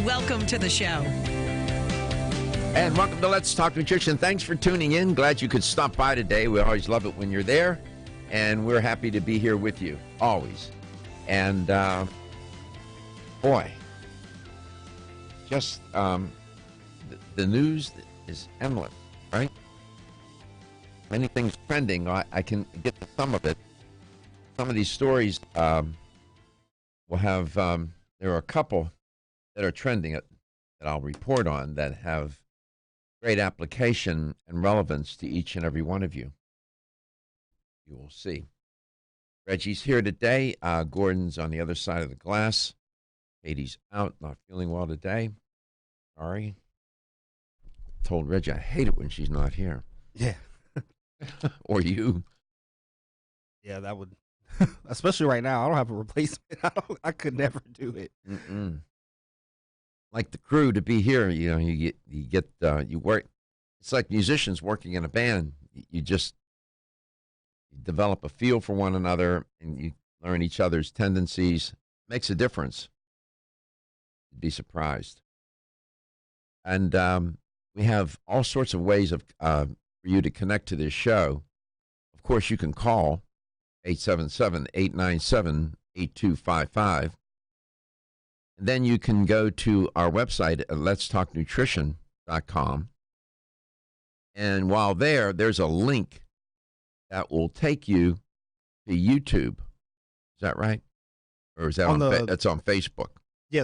Welcome to the show. And welcome to Let's Talk Nutrition. Thanks for tuning in. Glad you could stop by today. We always love it when you're there. And we're happy to be here with you, always. And, boy, just the news is endless, right? Anything's trending. I can get to some of it. Some of these stories will have, there are a couple that are trending that I'll report on that have great application and relevance to each and every one of you. You will see. Reggie's here today. Gordon's on the other side of the glass. Katie's out, not feeling well today. Sorry. Told Reggie I hate it when she's not here. Yeah. Or you. Yeah, that would, especially right now. I don't have a replacement. I could never do it. Like the crew to be here, you know, you work. It's like musicians working in a band. You develop a feel for one another, and you learn each other's tendencies. Makes a difference. You'd be surprised. And we have all sorts of ways for you to connect to this show. Of course, you can call 877-897-8255. And then you can go to our website at letstalknutrition.com. And while there's a link that will take you to YouTube. Is that right? Or is that that's on Facebook? Yeah,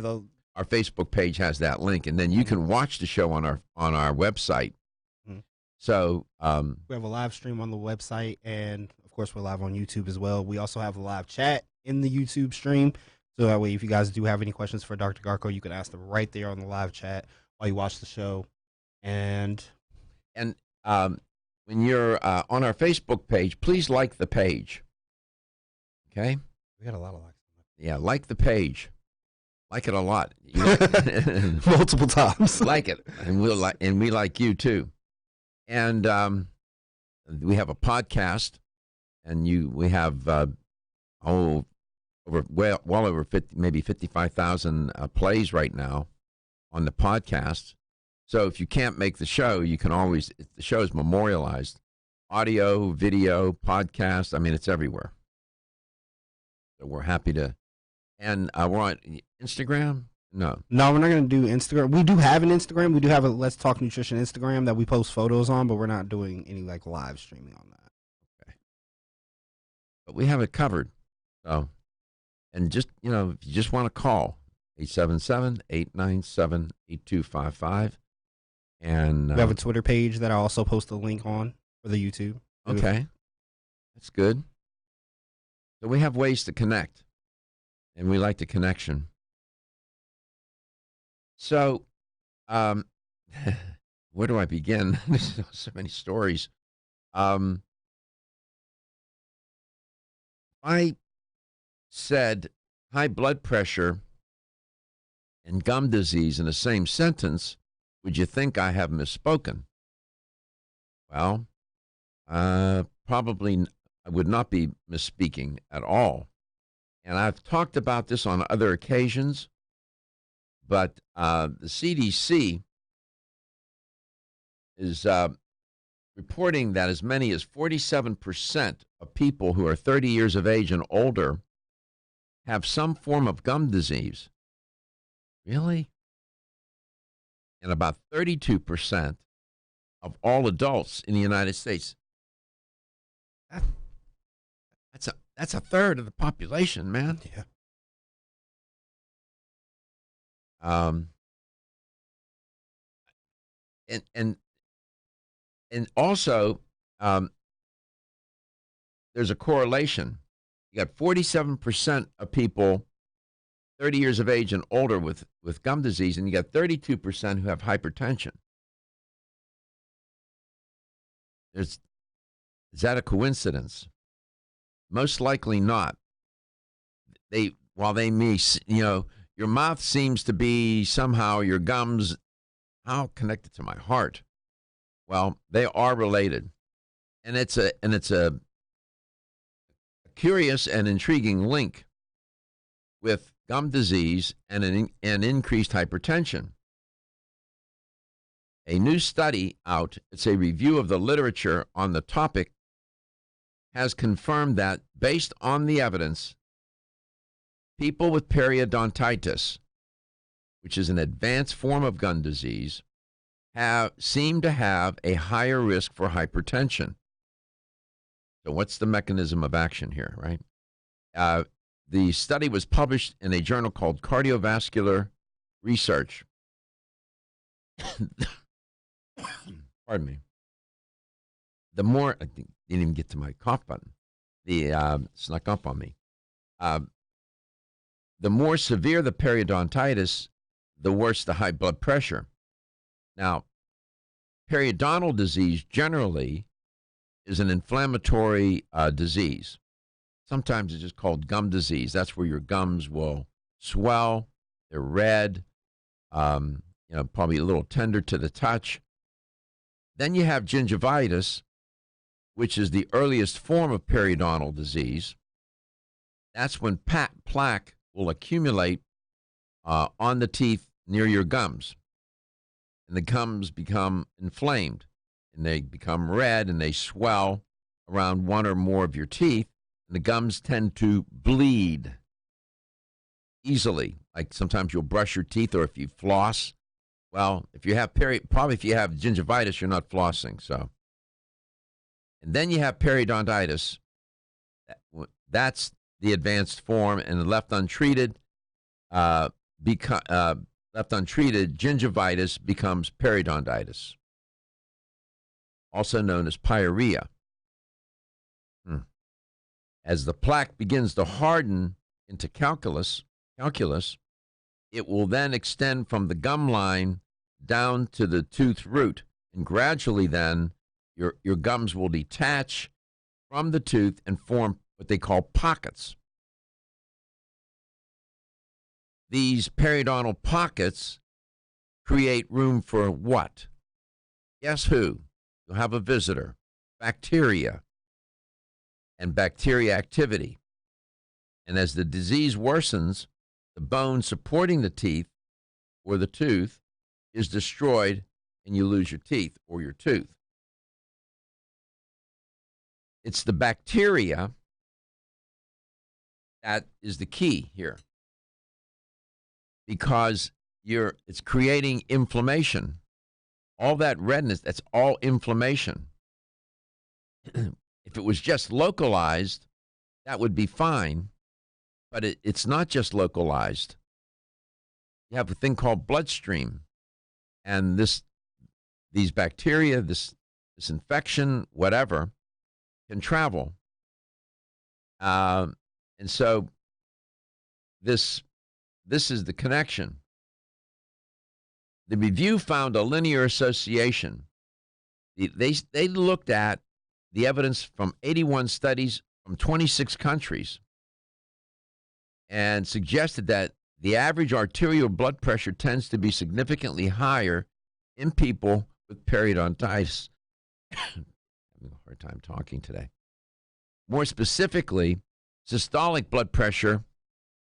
our Facebook page has that link, and then you can watch the show on our website. Mm-hmm. So we have a live stream on the website, and of course we're live on YouTube as well. We also have a live chat in the YouTube stream, so that way if you guys do have any questions for Dr. Garko, you can ask them right there on the live chat while you watch the show. And when you're on our Facebook page, please like the page. Okay? We got a lot of likes. Yeah, like the page. Like it a lot. Multiple times. Like it. And we like you too. And we have a podcast, and we have well over 50, maybe 55,000 plays right now on the podcast. So if you can't make the show, you can always, the show is memorialized. Audio, video, podcast, I mean, it's everywhere. So we're happy to, and we're on Instagram? No, we're not going to do Instagram. We do have an Instagram. We do have a Let's Talk Nutrition Instagram that we post photos on, but we're not doing any like live streaming on that. Okay. But we have it covered. So, and just, you know, if you just want to call, 877-897-8255. And we have a Twitter page that I also post a link on for the YouTube. Okay. That's good. So we have ways to connect, and we like the connection. So, where do I begin? There's so many stories. I said high blood pressure and gum disease in the same sentence, would you think I have misspoken? Well, probably I would not be misspeaking at all. And I've talked about this on other occasions, but the CDC is reporting that as many as 47% of people who are 30 years of age and older have some form of gum disease. Really? And about 32% of all adults in the United States. That's a third of the population, man. Yeah. And also, there's a correlation. You got 47% of people 30 years of age and older with gum disease, and you got 32% who have hypertension. Is that a coincidence? Most likely not. While they may, you know, your mouth seems to be somehow your gums, how connected to my heart? Well, they are related, and it's a curious and intriguing link with gum disease, and increased hypertension. A new study out, it's a review of the literature on the topic, has confirmed that based on the evidence, people with periodontitis, which is an advanced form of gum disease, seem to have a higher risk for hypertension. So what's the mechanism of action here, right? The study was published in a journal called Cardiovascular Research. Pardon me. The more, I think, didn't even get to my cough button. Snuck up on me. The more severe the periodontitis, the worse the high blood pressure. Now, periodontal disease generally is an inflammatory disease. Sometimes it's just called gum disease. That's where your gums will swell. They're red, probably a little tender to the touch. Then you have gingivitis, which is the earliest form of periodontal disease. That's when plaque will accumulate on the teeth near your gums. And the gums become inflamed, and they become red, and they swell around one or more of your teeth, and the gums tend to bleed easily. Like sometimes you'll brush your teeth, or if you floss. Well, if you have probably if you have gingivitis, you're not flossing. So, and then you have periodontitis. That's the advanced form, and left untreated, gingivitis becomes periodontitis, also known as pyorrhea. As the plaque begins to harden into calculus, it will then extend from the gum line down to the tooth root, and gradually then your gums will detach from the tooth and form what they call pockets. These periodontal pockets create room for what? Guess who? You'll have a visitor. Bacteria and bacteria activity. And as the disease worsens, the bone supporting the teeth or the tooth is destroyed, and you lose your teeth or your tooth. It's the bacteria that is the key here, because it's creating inflammation. All that redness, that's all inflammation. If it was just localized, that would be fine, but it's not just localized. You have a thing called bloodstream, and these bacteria, this infection, whatever, can travel. And so this is the connection. The review found a linear association. They looked at the evidence from 81 studies from 26 countries and suggested that the average arterial blood pressure tends to be significantly higher in people with periodontitis. I'm having a hard time talking today. More specifically, systolic blood pressure,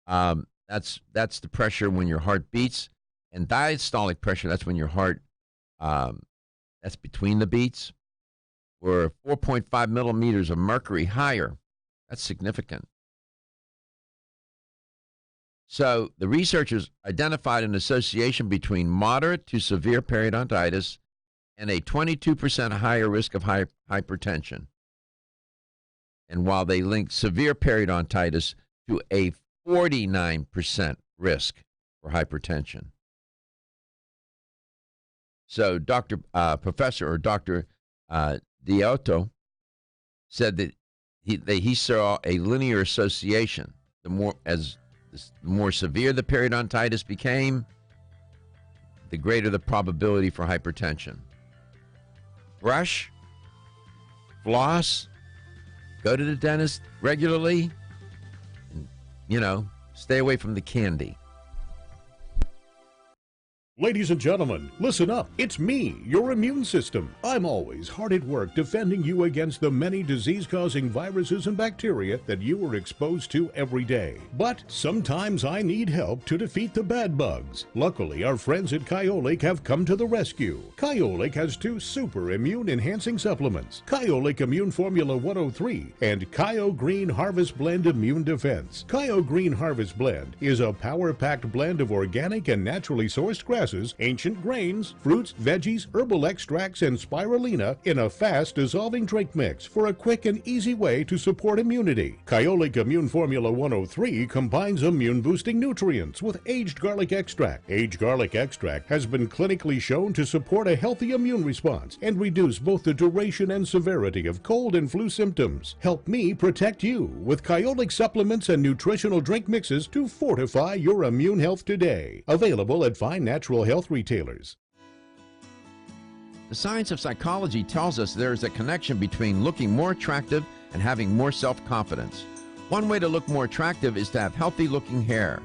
that's the pressure when your heart beats, and diastolic pressure, that's when your heart, that's between the beats, were 4.5 millimeters of mercury higher. That's significant. So the researchers identified an association between moderate to severe periodontitis and a 22% higher risk of hypertension. And while they linked severe periodontitis to a 49% risk for hypertension. So Professor Diotto said that he saw a linear association. The more severe the periodontitis became, the greater the probability for hypertension. Brush, floss, go to the dentist regularly, and, stay away from the candy. Ladies and gentlemen, listen up. It's me, your immune system. I'm always hard at work defending you against the many disease-causing viruses and bacteria that you are exposed to every day. But sometimes I need help to defeat the bad bugs. Luckily, our friends at Kyolic have come to the rescue. Kyolic has 2 super immune-enhancing supplements, Kyolic Immune Formula 103 and Kyo Green Harvest Blend Immune Defense. Kyo Green Harvest Blend is a power-packed blend of organic and naturally sourced grasses, ancient grains, fruits, veggies, herbal extracts, and spirulina in a fast-dissolving drink mix for a quick and easy way to support immunity. Kyolic Immune Formula 103 combines immune-boosting nutrients with aged garlic extract. Aged garlic extract has been clinically shown to support a healthy immune response and reduce both the duration and severity of cold and flu symptoms. Help me protect you with Kyolic supplements and nutritional drink mixes to fortify your immune health today. Available at fine natural health retailers. The science of psychology tells us there is a connection between looking more attractive and having more self-confidence. One way to look more attractive is to have healthy-looking hair.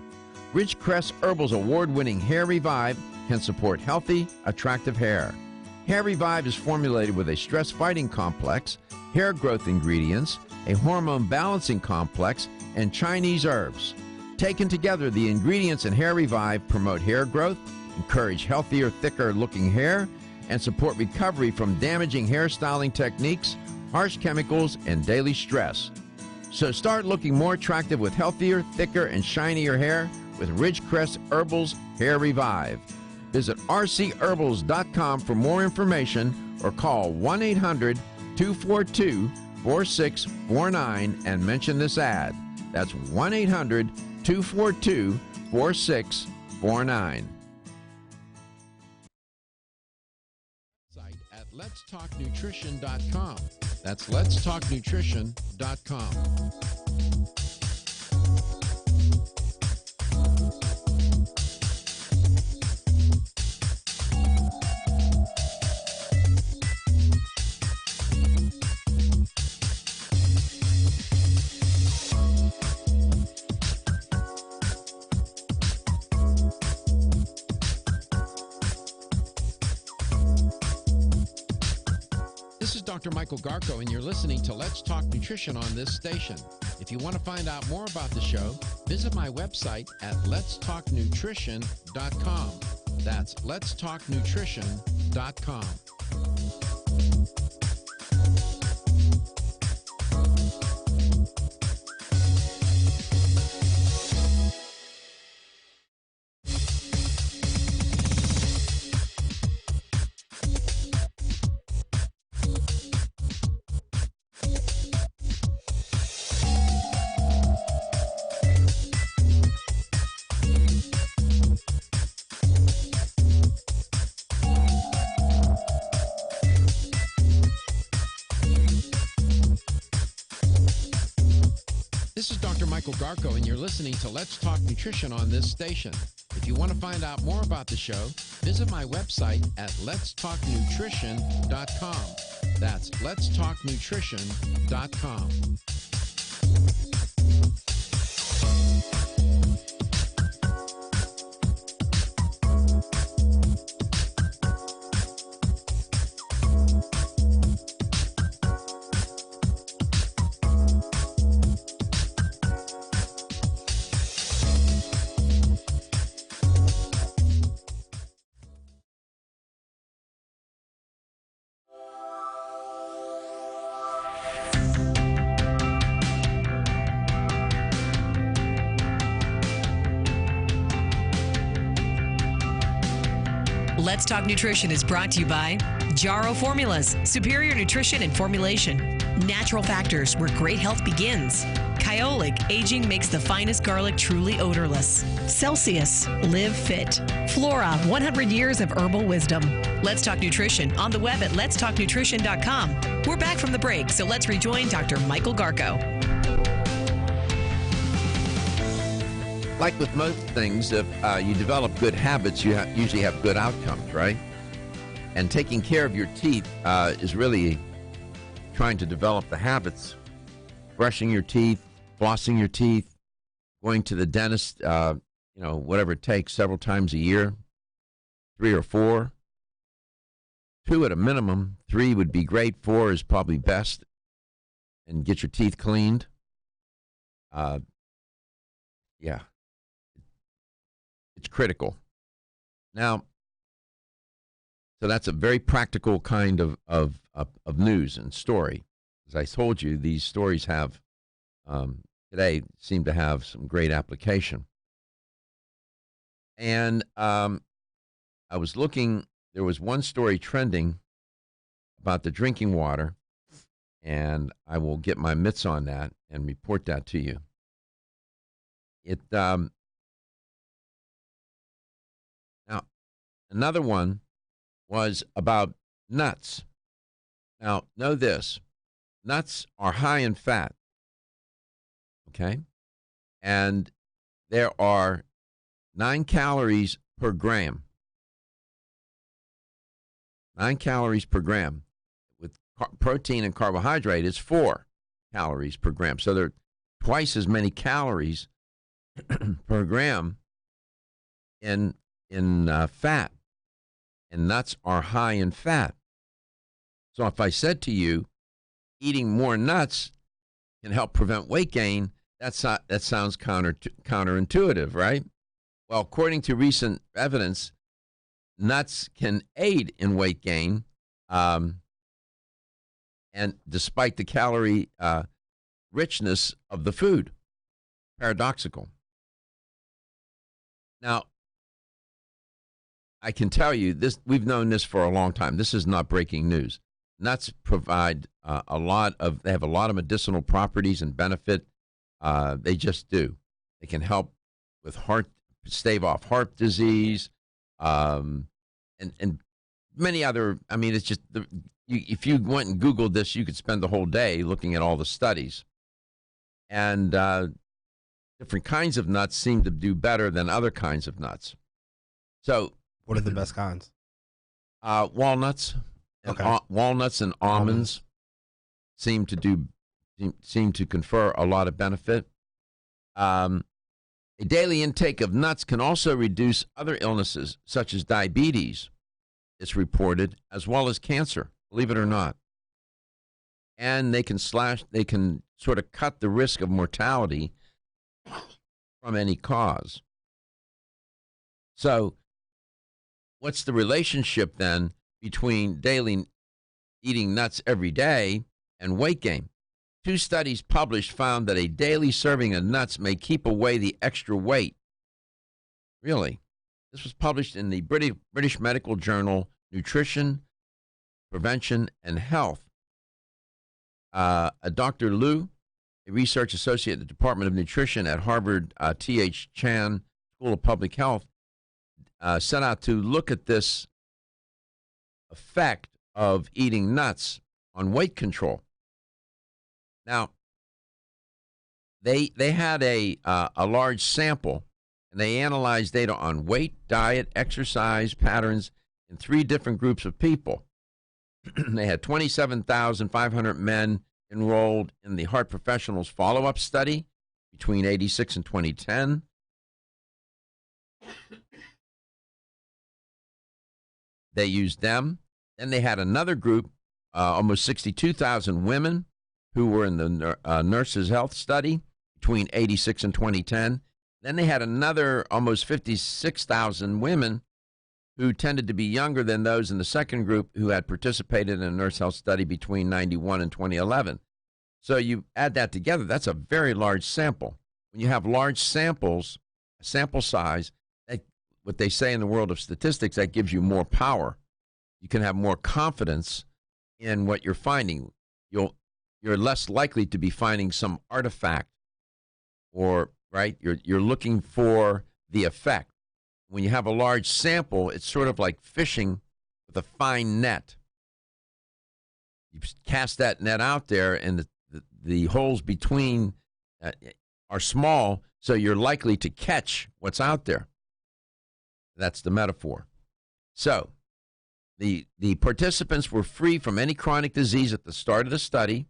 Ridgecrest Herbal's award-winning Hair Revive can support healthy, attractive hair. Hair Revive is formulated with a stress-fighting complex, hair growth ingredients, a hormone balancing complex, and Chinese herbs. Taken together, the ingredients in Hair Revive promote hair growth, encourage healthier, thicker-looking hair, and support recovery from damaging hairstyling techniques, harsh chemicals, and daily stress. So start looking more attractive with healthier, thicker, and shinier hair with Ridgecrest Herbal's Hair Revive. Visit rcherbals.com for more information or call 1-800-242-4649 and mention this ad. That's 1-800-242-4649. At letstalknutrition.com. That's letstalknutrition.com. This is Dr. Michael Garko, and you're listening to Let's Talk Nutrition on this station. If you want to find out more about the show, visit my website at letstalknutrition.com. That's letstalknutrition.com. This is Dr. Michael Garko, and you're listening to Let's Talk Nutrition on this station. If you want to find out more about the show, visit my website at letstalknutrition.com. That's letstalknutrition.com. Let's Talk Nutrition is brought to you by Jarrow Formulas, superior nutrition and formulation. Natural Factors, where great health begins. Kyolic, aging makes the finest garlic truly odorless. Celsius, live fit. Flora, 100 years of herbal wisdom. Let's Talk Nutrition on the web at letstalknutrition.com. We're back from the break, so let's rejoin Dr. Michael Garko. Like with most things, if you develop good habits, you usually have good outcomes, right? And taking care of your teeth is really trying to develop the habits. Brushing your teeth, flossing your teeth, going to the dentist, whatever it takes, several times a year. 3 or 4. 2 at a minimum. 3 would be great. 4 is probably best. And get your teeth cleaned. Yeah. It's critical. Now, so that's a very practical kind of news and story. As I told you, these stories have, today, seem to have some great application. And I was looking, there was one story trending about the drinking water, and I will get my mitts on that and report that to you. Now, another one was about nuts. Now, know this. Nuts are high in fat, okay? And there are 9 calories per gram. 9 calories per gram. With protein and carbohydrate, it's 4 calories per gram. So there are twice as many calories per gram in fat. And nuts are high in fat. So if I said to you, eating more nuts can help prevent weight gain, that sounds counterintuitive, right? Well, according to recent evidence, nuts can aid in weight gain, and despite the calorie richness of the food. Paradoxical. Now, I can tell you this, we've known this for a long time. This is not breaking news. Nuts provide they have a lot of medicinal properties and benefit. They just do. They can help with stave off heart disease, and many other, I mean, it's just, if you went and Googled this, you could spend the whole day looking at all the studies. And different kinds of nuts seem to do better than other kinds of nuts. So, what are the best kinds? Walnuts. Okay. Walnuts and almonds seem to confer a lot of benefit. A daily intake of nuts can also reduce other illnesses such as diabetes, it's reported, as well as cancer, believe it or not. And they can sort of cut the risk of mortality from any cause. So, what's the relationship then between daily eating nuts every day and weight gain? 2 studies published found that a daily serving of nuts may keep away the extra weight. Really? This was published in the British Medical Journal, Nutrition, Prevention, and Health. Dr. Liu, a research associate at the Department of Nutrition at Harvard T.H. Chan School of Public Health, set out to look at this effect of eating nuts on weight control. Now, they had a large sample, and they analyzed data on weight, diet, exercise patterns in 3 different groups of people. They had 27,500 men enrolled in the Heart Professionals follow-up study between 86 and 2010. They used them. Then they had another group, almost 62,000 women who were in the Nurses' Health study between 86 and 2010. Then they had another almost 56,000 women who tended to be younger than those in the second group who had participated in a Nurse Health study between 91 and 2011. So you add that together, that's a very large sample. When you have large samples, sample size, what they say in the world of statistics, that gives you more power. You can have more confidence in what you're finding. You're less likely to be finding some artifact, or right, you're looking for the effect. When you have a large sample, it's sort of like fishing with a fine net. You cast that net out there, and the holes between are small, so you're likely to catch what's out there. That's the metaphor. So the participants were free from any chronic disease at the start of the study.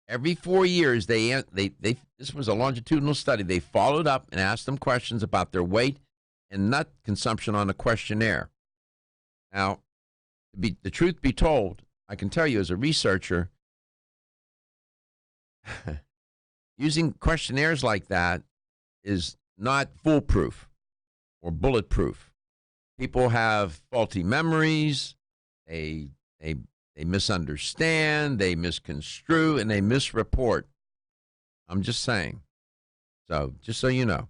Every 4 years, this was a longitudinal study. They followed up and asked them questions about their weight and nut consumption on a questionnaire. Now, the truth be told, I can tell you as a researcher, using questionnaires like that is not foolproof or bulletproof. People have faulty memories, they misunderstand, they misconstrue, and they misreport. I'm just saying. So, just so you know.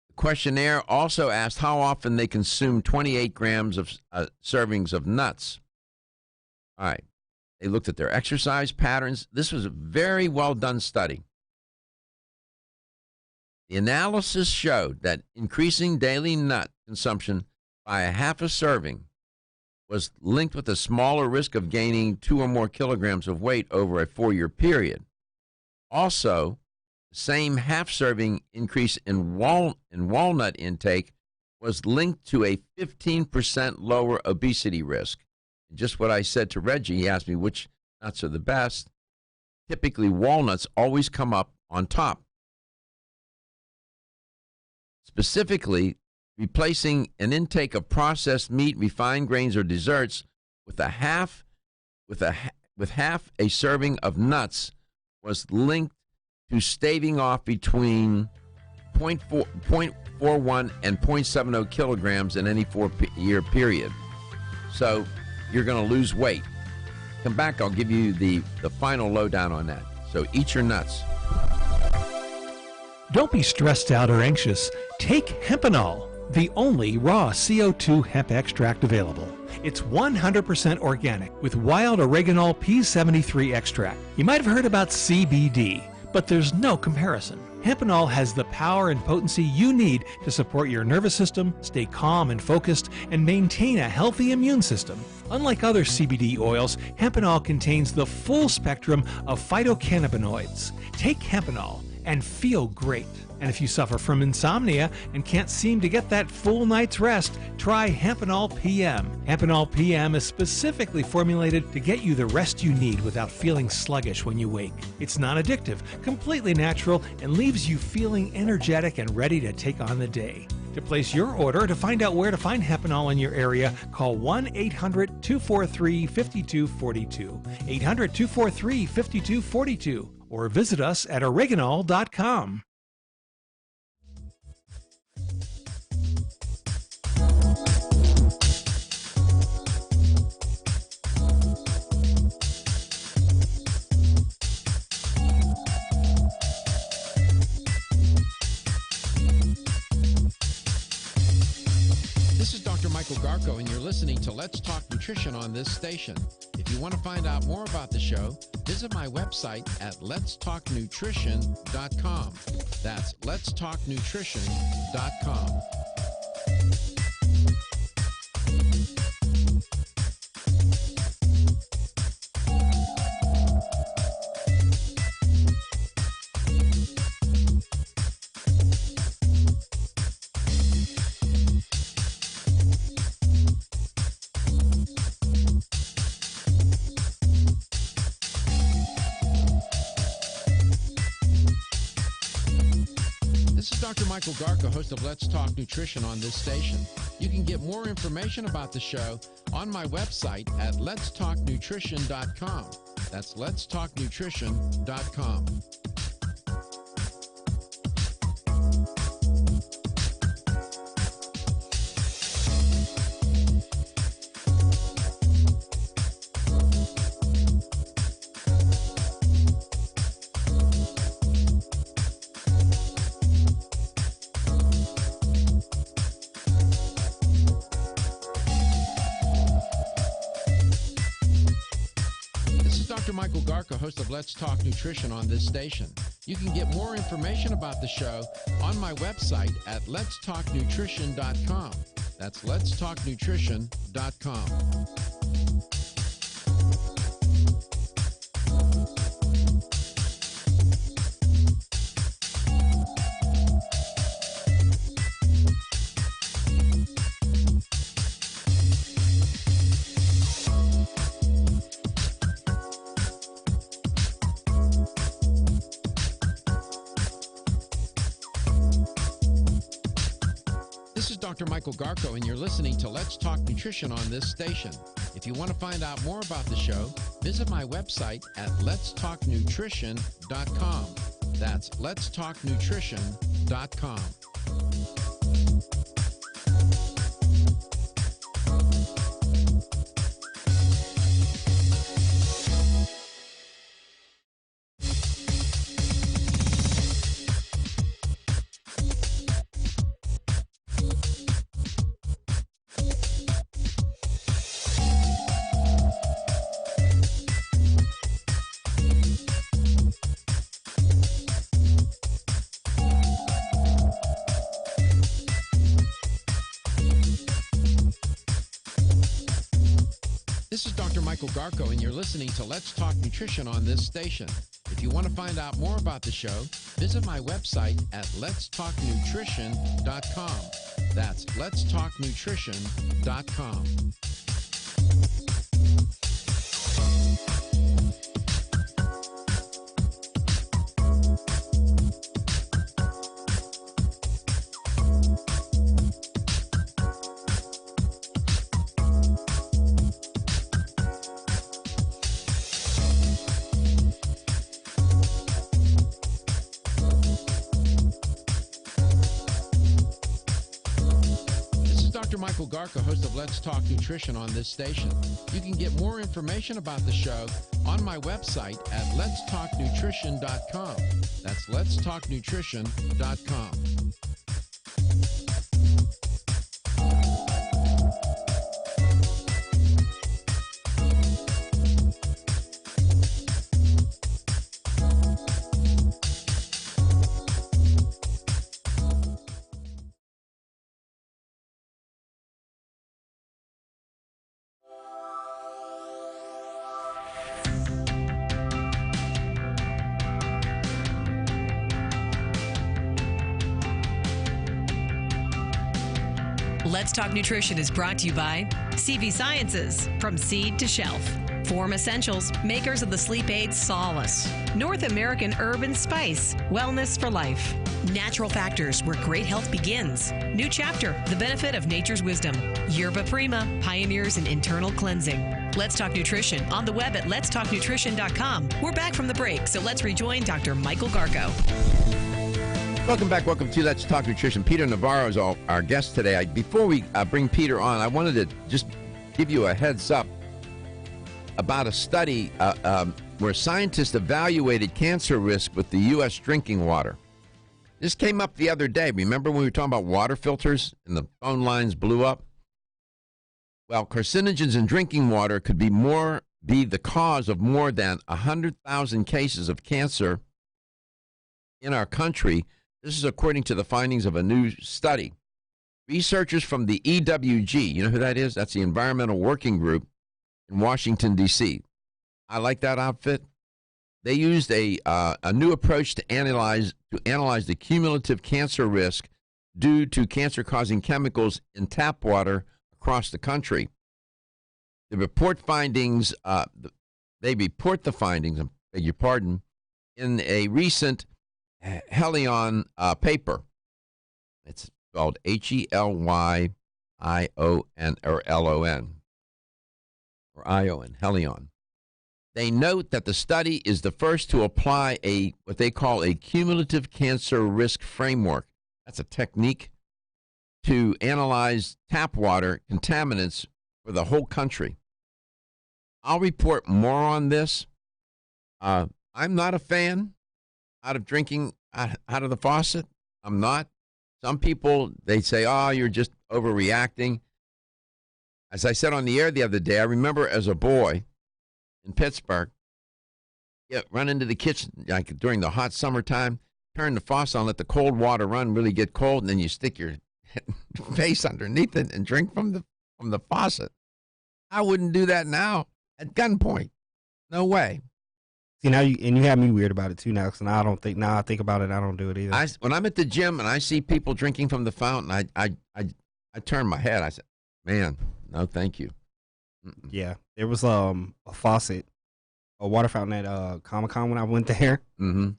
The questionnaire also asked how often they consume 28 grams of servings of nuts. All right. They looked at their exercise patterns. This was a very well done study. The analysis showed that increasing daily nut consumption by a half a serving was linked with a smaller risk of gaining 2 or more kilograms of weight over a 4-year period. Also, the same half-serving increase in walnut intake was linked to a 15% lower obesity risk. Just what I said to Reggie, he asked me which nuts are the best. Typically, walnuts always come up on top. Specifically, replacing an intake of processed meat, refined grains, or desserts with half a serving of nuts was linked to staving off between 0.41 and 0.70 kilograms in any 4-year period. So you're going to lose weight. Come back, I'll give you the final lowdown on that. So eat your nuts. Don't be stressed out or anxious. Take Hempanol, the only raw CO2 hemp extract available. It's 100% organic with wild oreganol P73 extract. You might have heard about CBD, but there's no comparison. Hempanol has the power and potency you need to support your nervous system, stay calm and focused, and maintain a healthy immune system. Unlike other CBD oils, Hempanol contains the full spectrum of phytocannabinoids. Take Hempanol and feel great. And if you suffer from insomnia and can't seem to get that full night's rest, try Hempanol PM. Hempanol PM is specifically formulated to get you the rest you need without feeling sluggish when you wake. It's non-addictive, completely natural, and leaves you feeling energetic and ready to take on the day. To place your order or to find out where to find Hempanol in your area, call 1-800-243-5242, 800-243-5242, or visit us at oreganol.com. This is Dr. Michael Garko, and you're listening to Let's Talk Nutrition on this station. If you want to find out more about the show, visit my website at letstalknutrition.com. That's letstalknutrition.com. Dr. Michael Garko, host of Let's Talk Nutrition on this station. You can get more information about the show on my website at letstalknutrition.com. That's letstalknutrition.com. Michael Garko, host of Let's Talk Nutrition on this station. You can get more information about the show on my website at letstalknutrition.com. That's letstalknutrition.com. Dr. Michael Garko, and you're listening to Let's Talk Nutrition on this station. If you want to find out more about the show, visit my website at letstalknutrition.com. That's letstalknutrition.com. This is Dr. Michael Garko, and you're listening to Let's Talk Nutrition on this station. If you want to find out more about the show, visit my website at letstalknutrition.com. That's letstalknutrition.com. Dr. Michael Garko, host of Let's Talk Nutrition on this station. You can get more information about the show on my website at letstalknutrition.com. That's letstalknutrition.com. Let's Talk Nutrition is brought to you by CV Sciences, from seed to shelf. Form Essentials, makers of the sleep aid Solace. North American Herb and Spice, wellness for life. Natural Factors, where great health begins. New Chapter, the benefit of nature's wisdom. Yerba Prima, pioneers in internal cleansing. Let's Talk Nutrition on the web at letstalknutrition.com. We're back from the break, so let's rejoin Dr. Michael Garko. Welcome back. Welcome to Let's Talk Nutrition. Peter Navarro is our guest today. Before we bring Peter on, I wanted to just give you a heads up about a study where scientists evaluated cancer risk with the U.S. drinking water. This came up the other day. Remember when we were talking about water filters and the phone lines blew up? Well, carcinogens in drinking water could be the cause of more than 100,000 cases of cancer in our country. This is according to the findings of a new study. Researchers from the EWG, you know who that is? That's the Environmental Working Group in Washington, D.C. I like that outfit. They used a new approach to analyze the cumulative cancer risk due to cancer-causing chemicals in tap water across the country. They report the findings, I beg your pardon, in a recent Helion paper. It's spelled HelyIon or LON or ION, Helion. They note that the study is the first to apply what they call a cumulative cancer risk framework. That's a technique to analyze tap water contaminants for the whole country. I'll report more on this. I'm not a fan out of drinking out of the faucet. I'm not. Some people, they say, oh, you're just overreacting. As I said on the air the other day, I remember as a boy in Pittsburgh, run into the kitchen like during the hot summertime, turn the faucet on, let the cold water run, really get cold, and then you stick your face underneath it and drink from the faucet. I wouldn't do that now at gunpoint. No way. See, now you have me weird about it too now, because now I think about it, I don't do it either. When I'm at the gym and I see people drinking from the fountain, I turn my head. I said, man, no, thank you. Mm-mm. Yeah, there was a faucet, a water fountain at Comic-Con when I went there. Mm-hmm.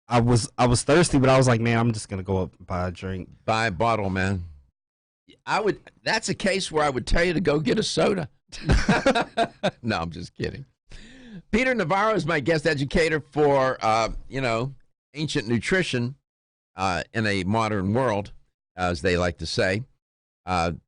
I was thirsty, but I was like, man, I'm just gonna go up and buy a drink. Buy a bottle, man. That's a case where I would tell you to go get a soda. No, I'm just kidding. Peter Navarro is my guest educator for, ancient nutrition in a modern world, as they like to say.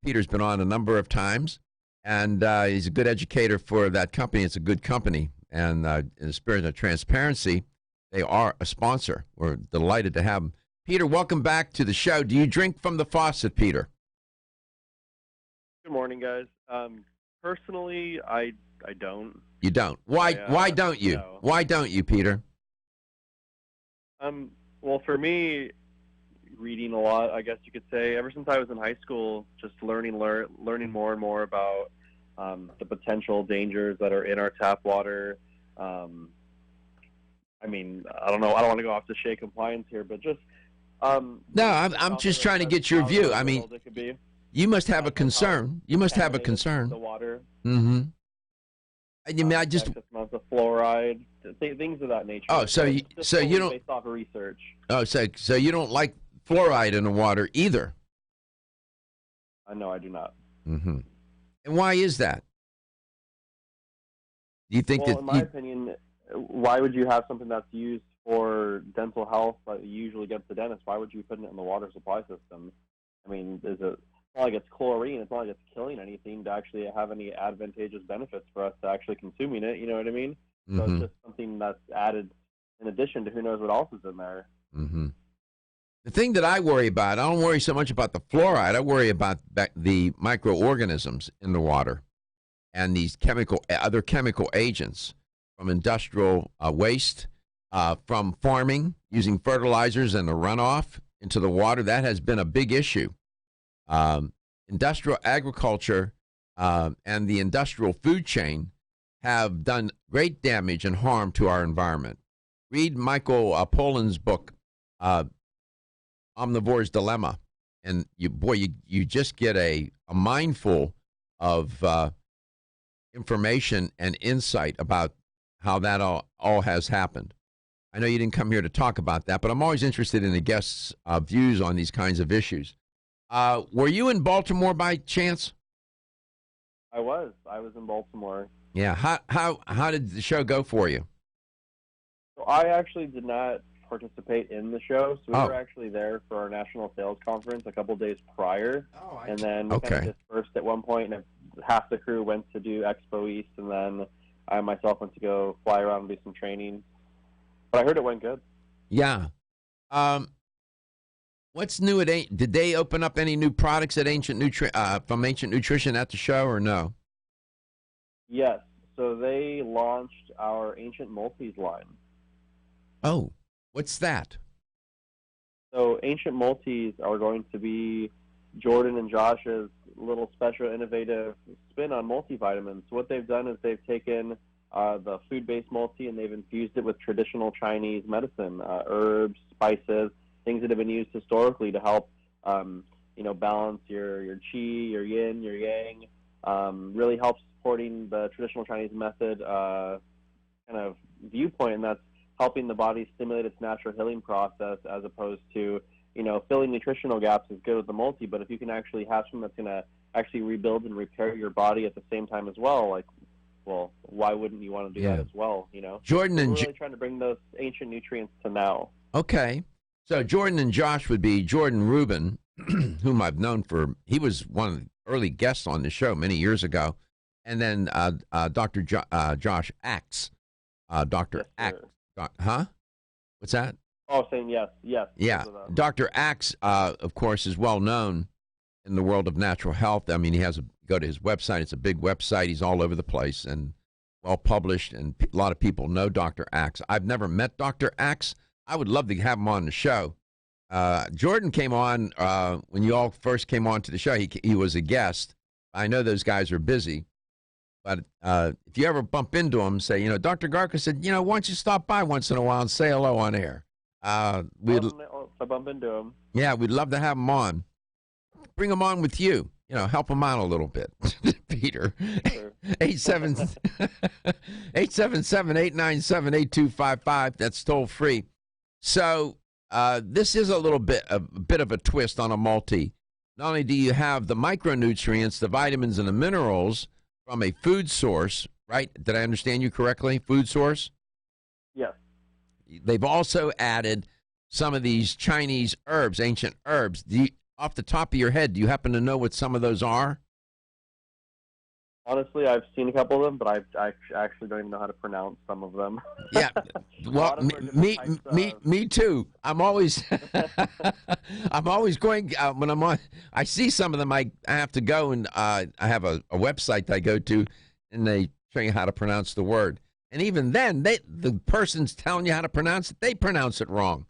Peter's been on a number of times, and he's a good educator for that company. It's a good company, and in the spirit of transparency, they are a sponsor. We're delighted to have them. Peter, welcome back to the show. Do you drink from the faucet, Peter? Good morning, guys. Personally, I don't. You don't. Why don't you? No. Why don't you, Peter? Well, for me, reading a lot, I guess you could say. Ever since I was in high school, just learning more and more about the potential dangers that are in our tap water. I mean, I don't know. I don't want to go off to shea compliance here, but just no, I'm just trying to get your view. I mean, you must have a concern. You must have a concern. The water. Mm-hmm. I mean, I just amounts of fluoride, things of that nature. Oh, so you don't based off of research. Oh, so you don't like fluoride in the water either? No, I do not. Mm-hmm. And why is that? Do you think in my opinion, why would you have something that's used for dental health that you usually get at the dentist? Why would you put it in the water supply system? I mean, it's not like it's chlorine. It's not like it's killing anything to actually have any advantageous benefits for us to actually consuming it. You know what I mean? Mm-hmm. So it's just something that's added in addition to who knows what else is in there. Mm-hmm. The thing that I worry about, I don't worry so much about the fluoride. I worry about the microorganisms in the water and these other chemical agents from industrial waste, from farming, using fertilizers and the runoff into the water. That has been a big issue. Industrial agriculture and the industrial food chain have done great damage and harm to our environment. Read Michael Pollan's book, Omnivore's Dilemma, and you just get a mindful of information and insight about how that all has happened. I know you didn't come here to talk about that, but I'm always interested in the guests' views on these kinds of issues. Were you in Baltimore by chance? I was in Baltimore. Yeah. How did the show go for you? So I actually did not participate in the show. So we were actually there for our national sales conference a couple days prior. And then we kind of dispersed at one point, and half the crew went to do Expo East, and then I myself went to go fly around and do some training. But I heard it went good. Yeah. What's new at did they open up any new products at from Ancient Nutrition at the show, or no? Yes. So they launched our Ancient Multis line. Oh, what's that? So Ancient Multis are going to be Jordan and Josh's little special innovative spin on multivitamins. So what they've done is they've taken the food-based multi and they've infused it with traditional Chinese medicine, herbs, spices, things that have been used historically to help, balance your qi, your yin, your yang. Really helps supporting the traditional Chinese method kind of viewpoint, and that's helping the body stimulate its natural healing process, as opposed to, filling nutritional gaps is good with the multi, but if you can actually have something that's going to actually rebuild and repair your body at the same time as well, why wouldn't you want to do that as well, Jordan and we're really trying to bring those ancient nutrients to now. Okay. So Jordan and Josh would be Jordan Rubin, whom I've known he was one of the early guests on the show many years ago, and then Dr. Josh Axe. Dr. Axe. What's that? Oh, saying yes. Yeah. Dr. Axe, of course, is well known in the world of natural health. I mean, go to his website. It's a big website. He's all over the place and well published, and a lot of people know Dr. Axe. I've never met Dr. Axe. I would love to have him on the show. Jordan came on when you all first came on to the show. He was a guest. I know those guys are busy, but if you ever bump into him, say, Dr. Garka said, why don't you stop by once in a while and say hello on air? If I bump into him. Yeah, we'd love to have him on. Bring him on with you. Help him out a little bit, Peter. Sure. 877-897-8255. That's toll free. So this is a bit of a twist on a multi. not only do you have the micronutrients, the vitamins and the minerals from a food source, right? Did I understand you correctly? Food source? Yes. They've also added some of these Chinese herbs, ancient herbs. Off the top of your head, do you happen to know what some of those are? Honestly, I've seen a couple of them, but I actually don't even know how to pronounce some of them. Yeah, well, me too. I'm always, I'm always going when I'm on. I see some of them. I have to go and I have a website that I go to, and they show you how to pronounce the word. And even then, the person's telling you how to pronounce it. They pronounce it wrong.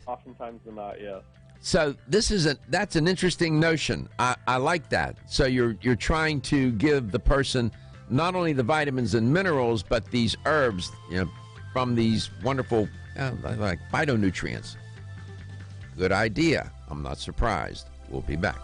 Oftentimes they're not. Yeah. So that's an interesting notion. I like that. So you're trying to give the person not only the vitamins and minerals, but these herbs, from these wonderful like phytonutrients. Good idea. I'm not surprised. We'll be back.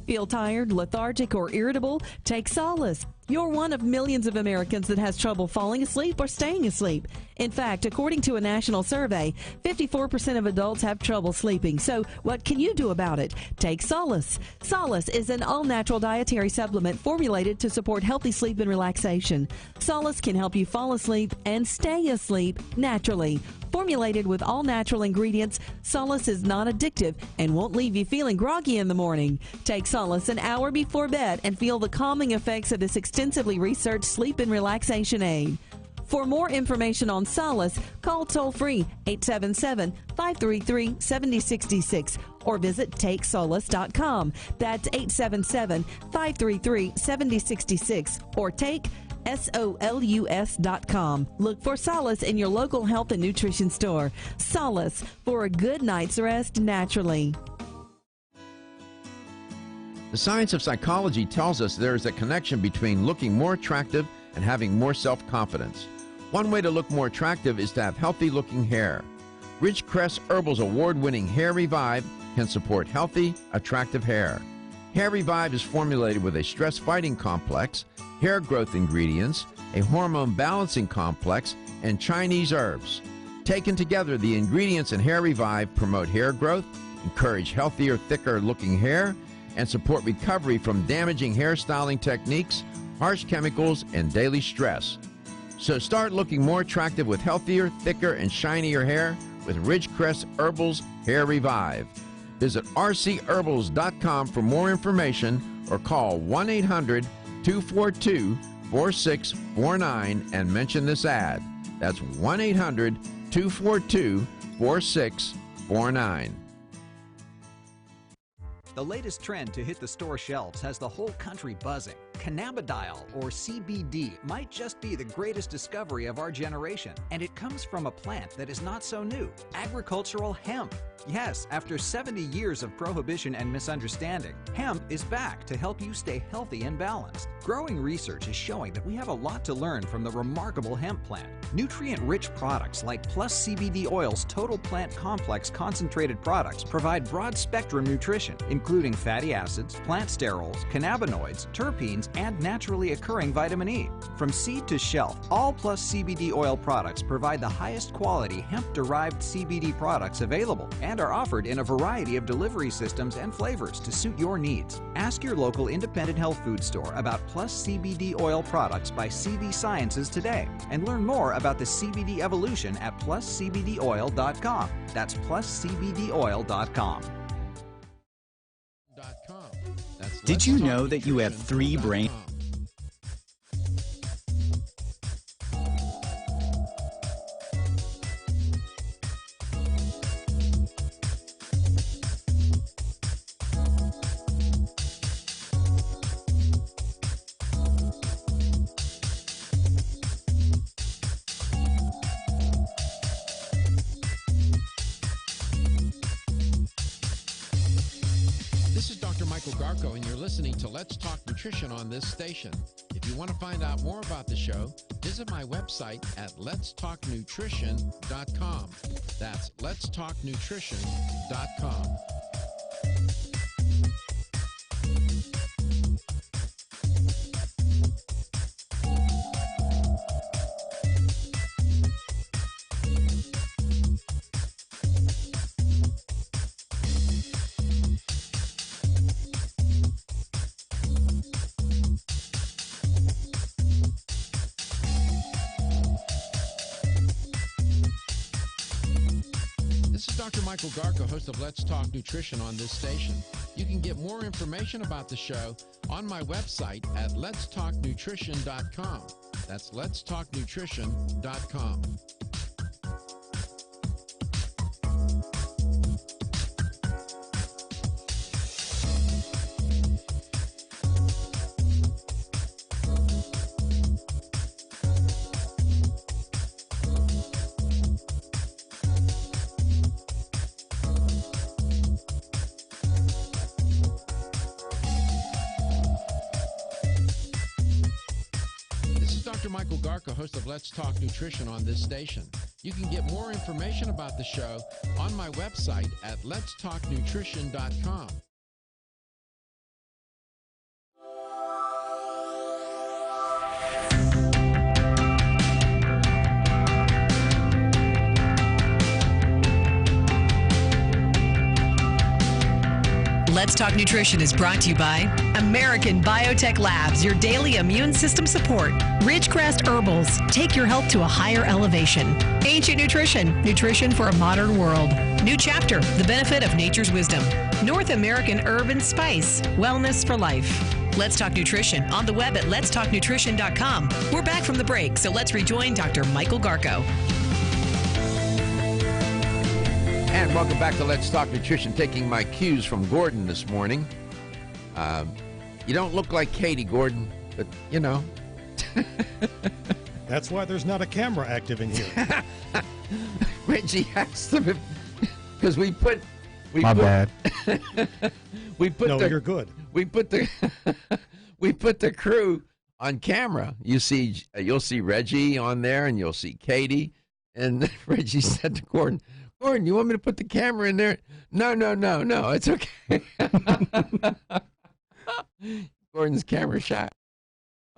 Feel tired, lethargic, or irritable? Take Solace. You're one of millions of Americans that has trouble falling asleep or staying asleep. In fact, according to a national survey, 54% of adults have trouble sleeping. So what can you do about it? Take Solace. Solace is an all-natural dietary supplement formulated to support healthy sleep and relaxation. Solace can help you fall asleep and stay asleep naturally. Formulated with all-natural ingredients, Solace is non-addictive and won't leave you feeling groggy in the morning. Take Solace an hour before bed and feel the calming effects of this extensively researched sleep and relaxation aid. For more information on Solace, call toll-free 877-533-7066 or visit takesolace.com. That's 877-533-7066 or take SOLUS.com. Look for Solace in your local health and nutrition store. Solace, for a good night's rest naturally. The science of psychology tells us there is a connection between looking more attractive and having more self-confidence. One way to look more attractive is to have healthy-looking hair. Ridgecrest Herbal's award-winning Hair Revive can support healthy, attractive hair. Hair Revive is formulated with a stress-fighting complex, hair growth ingredients, a hormone balancing complex, and Chinese herbs. Taken together, the ingredients in Hair Revive promote hair growth, encourage healthier, thicker-looking hair, and support recovery from damaging hairstyling techniques, harsh chemicals, and daily stress. So start looking more attractive with healthier, thicker, and shinier hair with Ridgecrest Herbal's Hair Revive. Visit rcherbals.com for more information or call 1-800-242-4649 and mention this ad. That's 1-800-242-4649. The latest trend to hit the store shelves has the whole country buzzing. Cannabidiol, or CBD, might just be the greatest discovery of our generation, and it comes from a plant that is not so new, agricultural hemp. Yes, after 70 years of prohibition and misunderstanding, hemp is back to help you stay healthy and balanced. Growing research is showing that we have a lot to learn from the remarkable hemp plant. Nutrient-rich products like Plus CBD Oil's Total Plant Complex concentrated products provide broad-spectrum nutrition, including fatty acids, plant sterols, cannabinoids, terpenes, and naturally occurring vitamin E. From seed to shelf, all Plus CBD Oil products provide the highest quality hemp-derived CBD products available and are offered in a variety of delivery systems and flavors to suit your needs. Ask your local independent health food store about Plus CBD Oil products by CV Sciences today and learn more about the CBD evolution at pluscbdoil.com. That's pluscbdoil.com. Did you know that you have 3 brains? This is Dr. Michael Garko, and you're listening to Let's Talk Nutrition on this station. If you want to find out more about the show, visit my website at letstalknutrition.com. That's letstalknutrition.com. Dr. Michael Garko, host of Let's Talk Nutrition on this station. You can get more information about the show on my website at letstalknutrition.com. That's letstalknutrition.com. Dr. Michael Garko, host of Let's Talk Nutrition on this station. You can get more information about the show on my website at letstalknutrition.com. Let's Talk Nutrition is brought to you by American Biotech Labs, your daily immune system support. Ridgecrest Herbals, take your health to a higher elevation. Ancient Nutrition, nutrition for a modern world. New Chapter, the benefit of nature's wisdom. North American Herb and Spice, wellness for life. Let's Talk Nutrition on the web at letstalknutrition.com. We're back from the break, so let's rejoin Dr. Michael Garko. And welcome back to Let's Talk Nutrition, taking my cues from Gordon this morning. You don't look like Katie, Gordon, but you know. That's why there's not a camera active in here. Reggie asked him if, because we put bad. we put No, the, you're good. We put the we put the crew on camera. You'll see Reggie on there, and you'll see Katie. And Reggie said to Gordon, "Gordon, you want me to put the camera in there?" No, it's okay. Gordon's camera shot.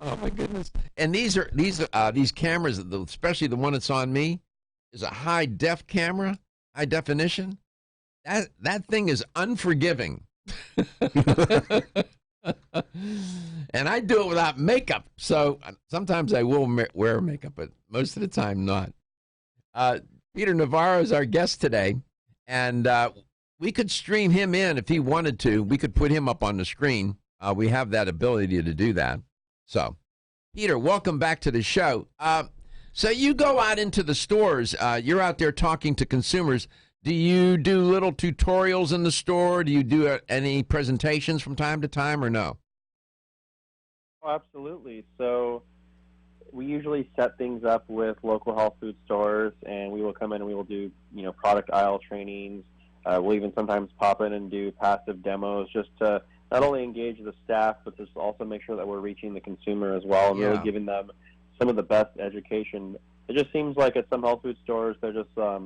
Oh my goodness! And these cameras, especially the one that's on me, is a high camera, high definition. That thing is unforgiving. And I do it without makeup. So sometimes I will wear makeup, but most of the time not. Peter Navarro is our guest today, and we could stream him in if he wanted to. We could put him up on the screen. We have that ability to do that. So, Peter, welcome back to the show. So you go out into the stores. You're out there talking to consumers. Do you do little tutorials in the store? Do you do any presentations from time to time, or no? Oh, absolutely. So we usually set things up with local health food stores, and we will come in and we will do, product aisle trainings. We'll even sometimes pop in and do passive demos just to not only engage the staff, but just also make sure that we're reaching the consumer as well and really giving them some of the best education. It just seems like at some health food stores, they're just a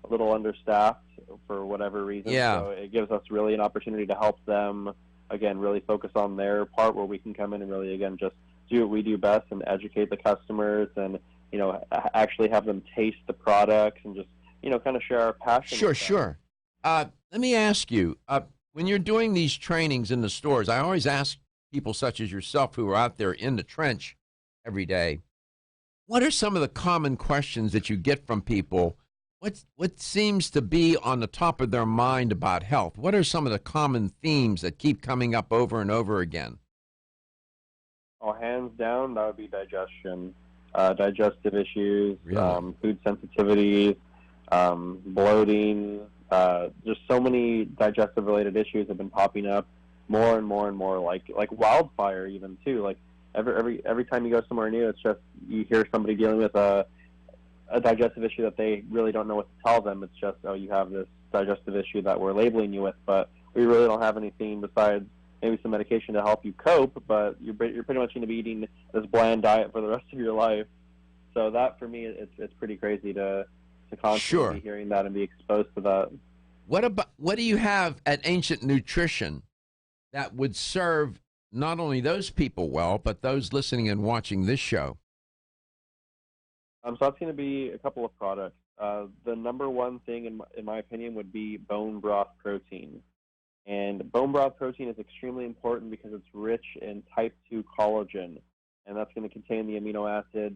little understaffed for whatever reason. Yeah. So it gives us really an opportunity to help them, again, really focus on their part where we can come in and really, again, just do what we do best and educate the customers and, actually have them taste the products and just, kind of share our passion. Sure. Let me ask you, when you're doing these trainings in the stores, I always ask people such as yourself who are out there in the trench every day, what are some of the common questions that you get from people? What seems to be on the top of their mind about health? What are some of the common themes that keep coming up over and over again? Oh, hands down, that would be digestion, digestive issues, Really? Food sensitivity, bloating. Just so many digestive-related issues have been popping up more and more and more, like wildfire even too. Like every time you go somewhere new, it's just you hear somebody dealing with a digestive issue that they really don't know what to tell them. It's just, oh, you have this digestive issue that we're labeling you with, but we really don't have anything besides maybe some medication to help you cope, but you're pretty much going to be eating this bland diet for the rest of your life. So that, for me, it's pretty crazy to constantly be hearing that and be exposed to that. What do you have at Ancient Nutrition that would serve not only those people well, but those listening and watching this show? So that's going to be a couple of products. The number one thing, in my opinion, would be bone broth protein. And bone broth protein is extremely important because it's rich in type 2 collagen, and that's going to contain the amino acids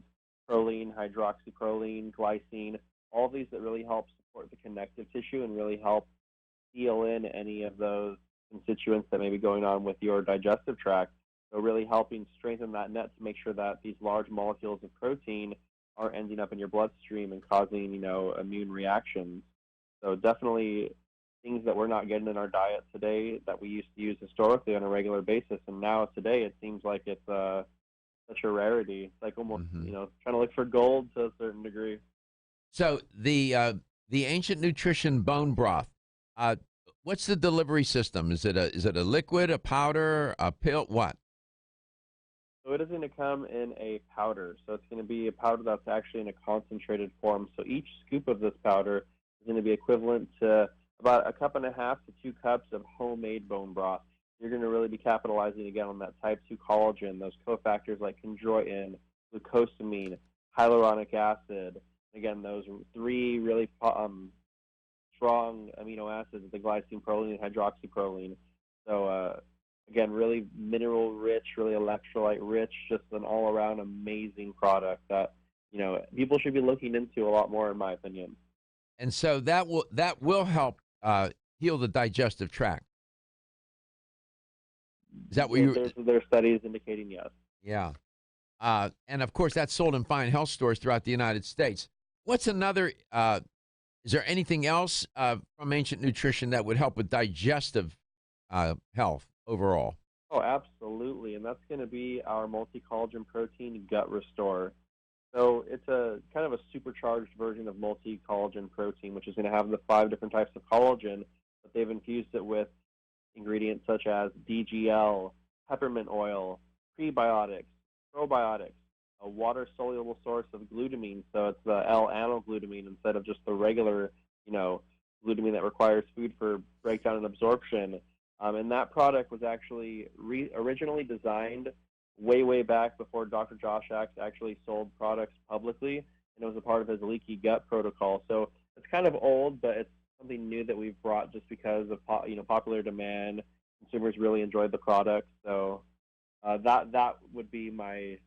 proline, hydroxyproline, glycine, all these that really help support the connective tissue and really help seal in any of those constituents that may be going on with your digestive tract. So really helping strengthen that net to make sure that these large molecules of protein are ending up in your bloodstream and causing, immune reactions. So definitely things that we're not getting in our diet today that we used to use historically on a regular basis, and now today it seems like it's such a rarity. It's like almost trying to look for gold to a certain degree. So the ancient nutrition bone broth. What's the delivery system? Is it a liquid, a powder, a pill? What? So it is going to come in a powder. So it's going to be a powder that's actually in a concentrated form. So each scoop of this powder is going to be equivalent to about 1.5 to 2 cups of homemade bone broth. You're going to really be capitalizing again on that type 2 collagen, those cofactors like chondroitin, glucosamine, hyaluronic acid. Again, those 3 really strong amino acids, the glycine, proline, and hydroxyproline. So again, really mineral rich, really electrolyte rich, just an all around amazing product that people should be looking into a lot more, in my opinion. And so that will help heal the digestive tract. Is that what there are studies indicating yes. Yeah. And of course that's sold in fine health stores throughout the United States. What's another is there anything else from Ancient Nutrition that would help with digestive health overall? Oh, absolutely. And that's going to be our multi-collagen protein gut restore. So it's a kind of a supercharged version of multi-collagen protein, which is going to have the 5 different types of collagen, but they've infused it with ingredients such as DGL, peppermint oil, prebiotics, probiotics, a water-soluble source of glutamine, so it's the L-anoglutamine instead of just the regular, glutamine that requires food for breakdown and absorption. And that product was actually originally designed way back before Dr. Josh Axe actually sold products publicly, and it was a part of his leaky gut protocol. So it's kind of old, but it's something new that we've brought just because of popular demand. Consumers really enjoyed the product, so that would be my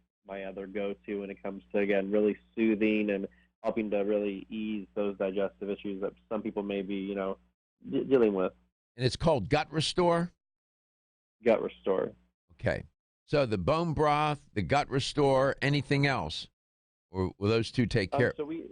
other go-to when it comes to, again, really soothing and helping to really ease those digestive issues that some people may be dealing with. And it's called Gut Restore? Gut Restore. Okay. So the bone broth, the gut restore, anything else? Or will those 2 take care? So we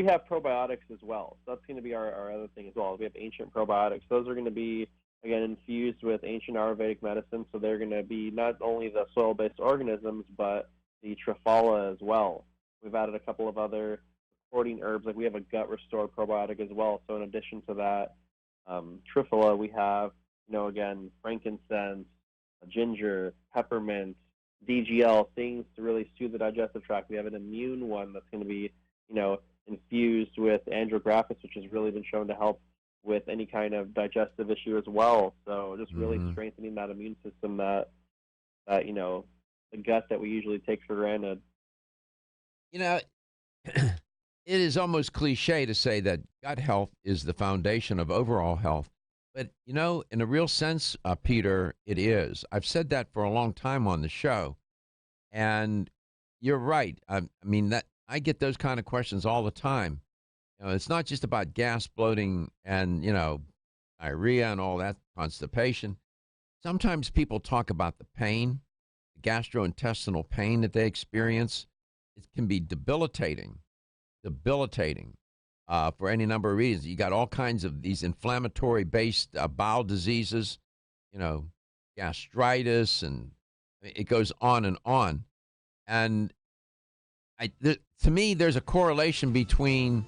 have probiotics as well. So that's going to be our other thing as well. We have ancient probiotics. Those are going to be, again, infused with ancient Ayurvedic medicine. So they're going to be not only the soil-based organisms, but the Triphala as well. We've added a couple of other supporting herbs. Like we have a gut restore probiotic as well. So in addition to that, Triphala, we have, again, frankincense, ginger, peppermint, DGL, things to really soothe the digestive tract. We have an immune one that's going to be, infused with andrographis, which has really been shown to help with any kind of digestive issue as well. So just really strengthening that immune system that the gut that we usually take for granted. It is almost cliche to say that gut health is the foundation of overall health. But, in a real sense, Peter, it is. I've said that for a long time on the show. And you're right. I mean, that I get those kind of questions all the time. It's not just about gas, bloating, and, diarrhea and all that, constipation. Sometimes people talk about the pain, the gastrointestinal pain that they experience. It can be debilitating for any number of reasons. You got all kinds of these inflammatory-based bowel diseases, gastritis, and it goes on and on. And to me, there's a correlation between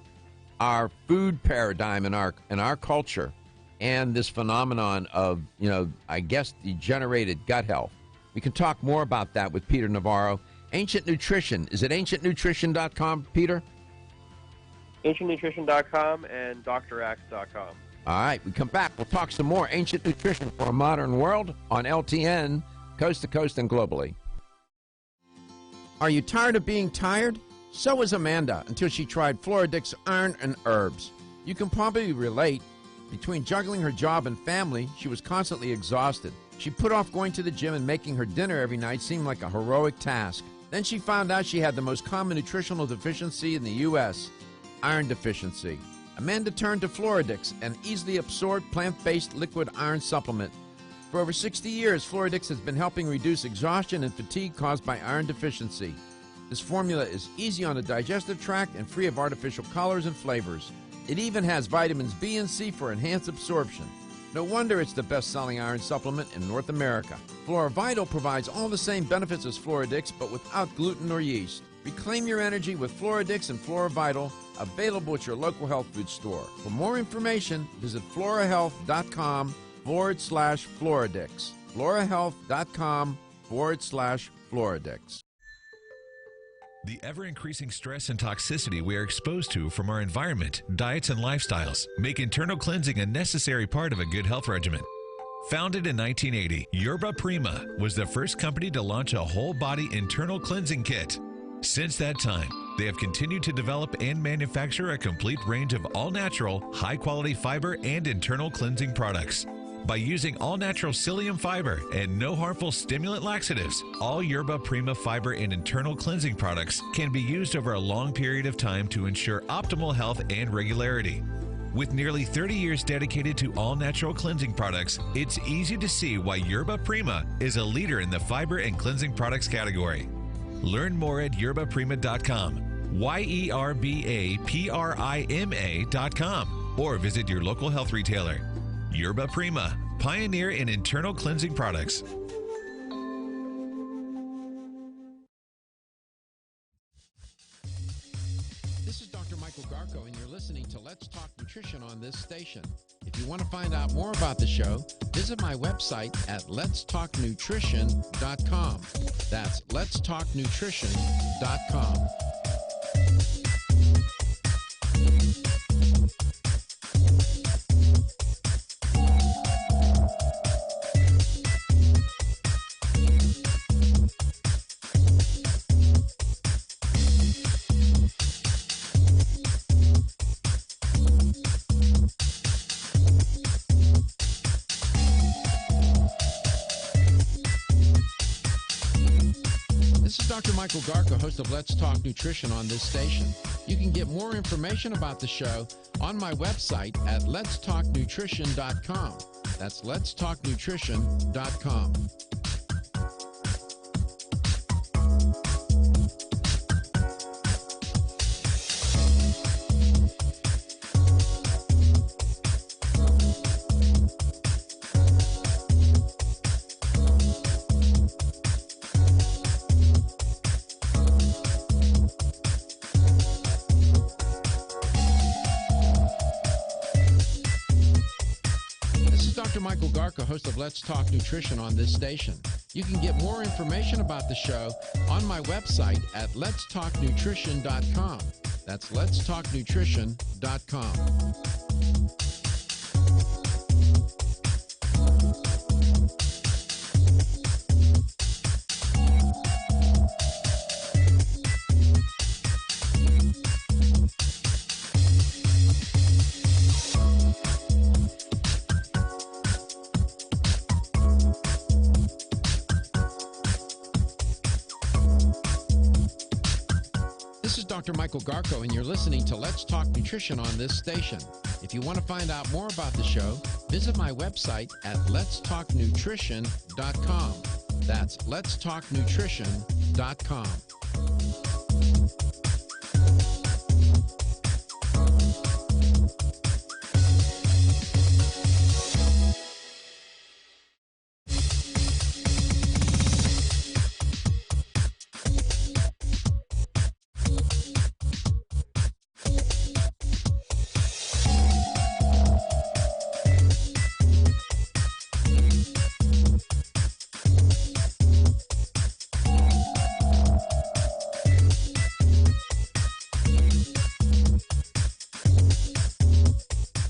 our food paradigm in our culture and this phenomenon of, I guess, degenerated gut health. We can talk more about that with Peter Navarro. Ancient Nutrition. Is it ancientnutrition.com, Peter? ancientnutrition.com and draxe.com. All right, we come back. We'll talk some more Ancient Nutrition for a Modern World on LTN, coast to coast and globally. Are you tired of being tired? So was Amanda until she tried Floridix Iron and Herbs. You can probably relate. Between juggling her job and family, she was constantly exhausted. She put off going to the gym, and making her dinner every night seemed like a heroic task. Then she found out she had the most common nutritional deficiency in the U.S., iron deficiency. Amanda turned to Floradix, an easily absorbed plant-based liquid iron supplement. For over 60 years, Floradix has been helping reduce exhaustion and fatigue caused by iron deficiency. This formula is easy on the digestive tract and free of artificial colors and flavors. It even has vitamins B and C for enhanced absorption. No wonder it's the best-selling iron supplement in North America. FloraVital provides all the same benefits as Floradix, but without gluten or yeast. Reclaim your energy with Floradix and FloraVital, available at your local health food store. For more information, visit florahealth.com/Floradix. florahealth.com/Floradix. The ever-increasing stress and toxicity we are exposed to from our environment, diets, and lifestyles make internal cleansing a necessary part of a good health regimen. Founded in 1980, Yerba Prima was the first company to launch a whole-body internal cleansing kit. Since that time, they have continued to develop and manufacture a complete range of all-natural, high-quality fiber and internal cleansing products. By using all-natural psyllium fiber and no harmful stimulant laxatives, all Yerba Prima fiber and internal cleansing products can be used over a long period of time to ensure optimal health and regularity. With nearly 30 years dedicated to all-natural cleansing products, it's easy to see why Yerba Prima is a leader in the fiber and cleansing products category. Learn more at yerbaprima.com, YERBAPRIMA.com, or visit your local health retailer. Yerba Prima, pioneer in internal cleansing products. This is Dr. Michael Garko, and you're listening to Let's Talk Nutrition on this station. If you want to find out more about the show, visit my website at letstalknutrition.com. That's letstalknutrition.com. Dr. Michael Garko, host of Let's Talk Nutrition on this station. You can get more information about the show on my website at letstalknutrition.com. That's letstalknutrition.com. Michael Garko, host of Let's Talk Nutrition on this station. You can get more information about the show on my website at letstalknutrition.com. That's letstalknutrition.com. Dr. Michael Garko, and you're listening to Let's Talk Nutrition on this station. If you want to find out more about the show, visit my website at letstalknutrition.com. That's letstalknutrition.com.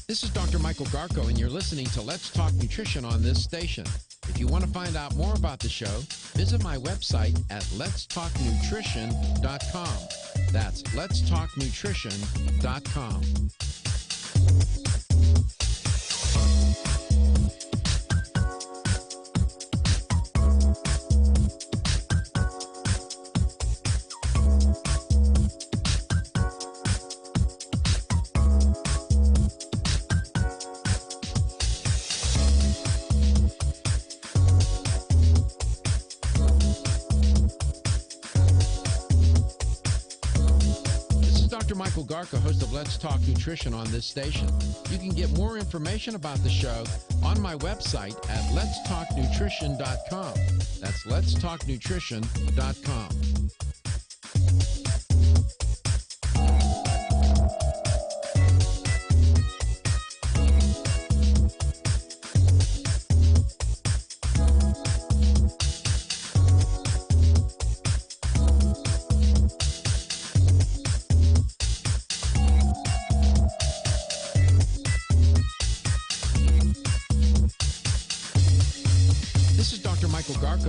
This is Dr. Michael Garko, and you're listening to Let's Talk Nutrition on this station. If you want to find out more about the show, visit my website at letstalknutrition.com. That's letstalknutrition.com. Michael Garca, host of Let's Talk Nutrition on this station. You can get more information about the show on my website at letstalknutrition.com. That's letstalknutrition.com.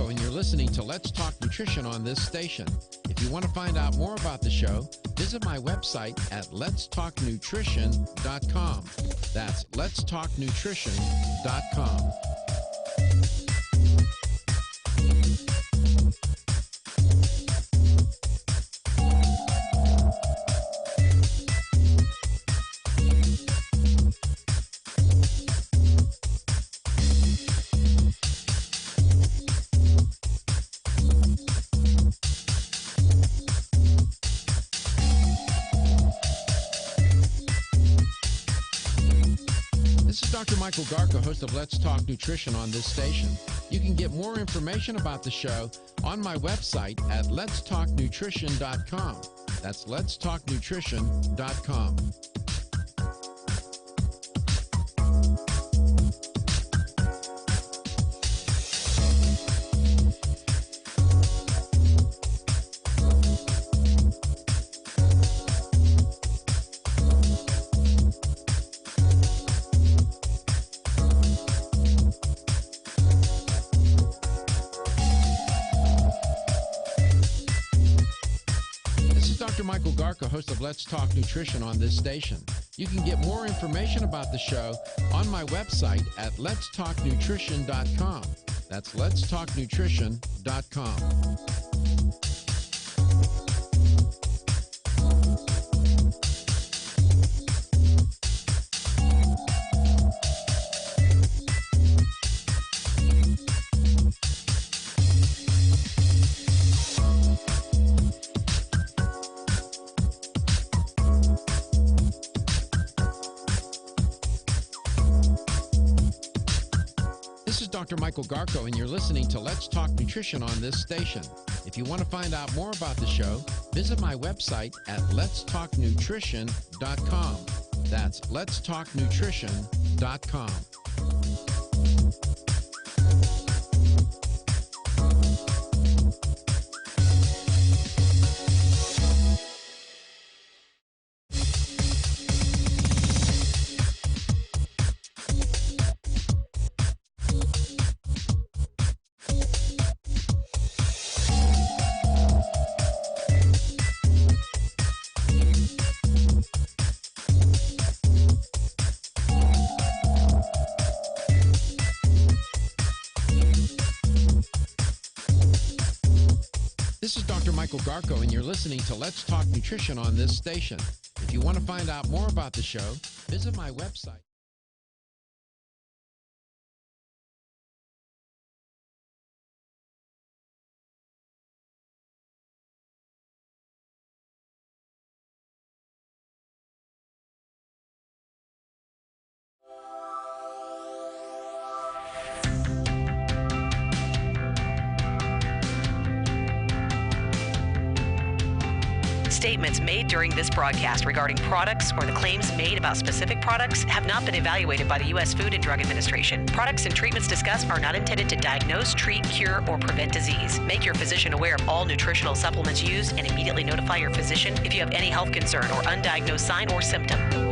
And you're listening to Let's Talk Nutrition on this station. If you want to find out more about the show, visit my website at letstalknutrition.com. That's letstalknutrition.com. Dr. Michael Garca, host of Let's Talk Nutrition on this station. You can get more information about the show on my website at letstalknutrition.com. That's letstalknutrition.com. Michael Garca, host of Let's Talk Nutrition on this station. You can get more information about the show on my website at letstalknutrition.com. That's letstalknutrition.com. Dr. Michael Garco, and you're listening to Let's Talk Nutrition on this station. If you want to find out more about the show, visit my website at letstalknutrition.com. That's letstalknutrition.com. This is Dr. Michael Garco, and you're listening to Let's Talk Nutrition on this station. If you want to find out more about the show, visit my website. Statements made during this broadcast regarding products or the claims made about specific products have not been evaluated by the U.S. Food and Drug Administration. Products and treatments discussed are not intended to diagnose, treat, cure, or prevent disease. Make your physician aware of all nutritional supplements used and immediately notify your physician if you have any health concern or undiagnosed sign or symptom.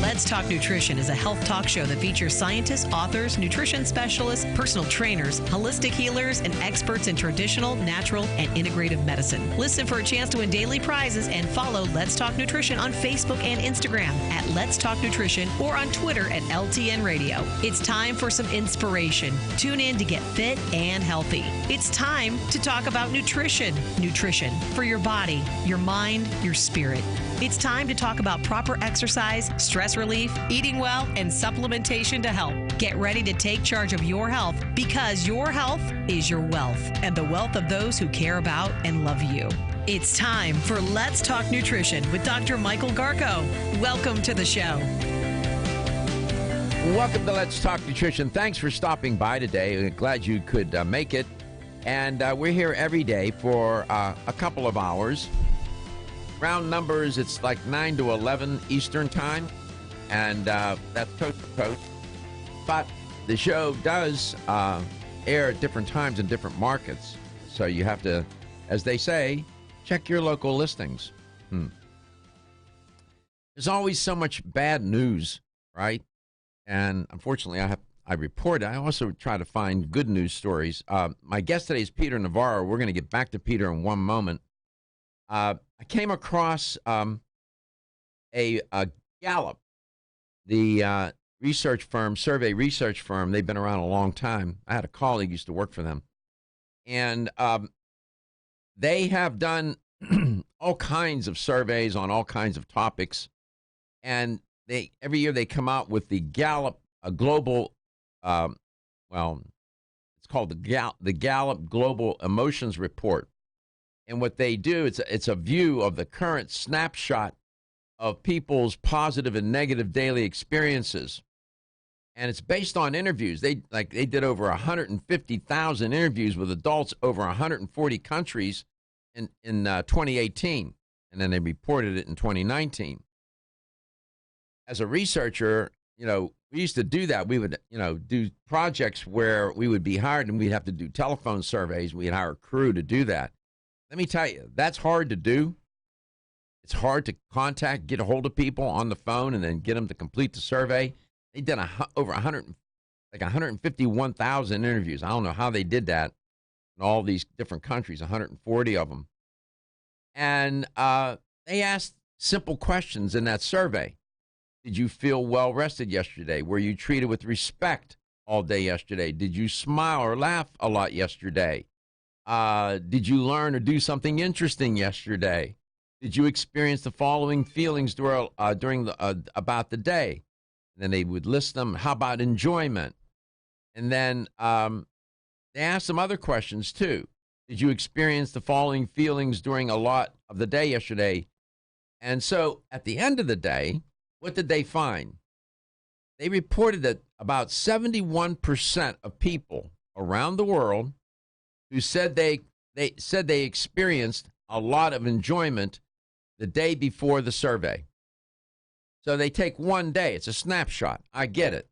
Let's Talk Nutrition is a health talk show that features scientists, authors, nutrition specialists, personal trainers, holistic healers, and experts in traditional, natural, and integrative medicine. Listen for a chance to win daily prizes and follow Let's Talk Nutrition on Facebook and Instagram at Let's Talk Nutrition or on Twitter at LTN Radio. It's time for some inspiration. Tune in to get fit and healthy. It's time to talk about nutrition. Nutrition for your body, your mind, your spirit. It's time to talk about proper exercise, stress relief, eating well, and supplementation to help. Get ready to take charge of your health because your health is your wealth and the wealth of those who care about and love you. It's time for Let's Talk Nutrition with Dr. Michael Garko. Welcome to the show. Welcome to Let's Talk Nutrition. Thanks for stopping by today. Glad you could make it. And we're here every day for a couple of hours. Round numbers, it's like 9 to 11 Eastern time. And that's coast to coast. But the show does air at different times in different markets. So you have to, as they say, check your local listings. There's always so much bad news, right? And unfortunately, I report. I also try to find good news stories. My guest today is Peter Navarro. We're going to get back to Peter in one moment. I came across a Gallup, the research firm, survey research firm. They've been around a long time. I had a colleague who used to work for them. And they have done all kinds of surveys on all kinds of topics. And every year they come out with the Gallup global, it's called the Gallup Global Emotions Report. And what they do, it's a view of the current snapshot of people's positive and negative daily experiences. And it's based on interviews. They did over 150,000 interviews with adults over 140 countries in 2018, and then they reported it in 2019. As a researcher, we used to do that. We would, do projects where we would be hired and we'd have to do telephone surveys. We'd hire a crew to do that. Let me tell you, that's hard to do. It's hard to get a hold of people on the phone and then get them to complete the survey. They did over 151,000 interviews. I don't know how they did that in all these different countries, 140 of them. And they asked simple questions in that survey. Did you feel well rested yesterday? Were you treated with respect all day yesterday? Did you smile or laugh a lot yesterday? Did you learn or do something interesting yesterday? Did you experience the following feelings about the day? And then they would list them. How about enjoyment? And then they asked some other questions too. Did you experience the following feelings during a lot of the day yesterday? And so at the end of the day, what did they find? They reported that about 71% of people around the world who said they experienced a lot of enjoyment the day before the survey. So they take one day. It's a snapshot. I get it.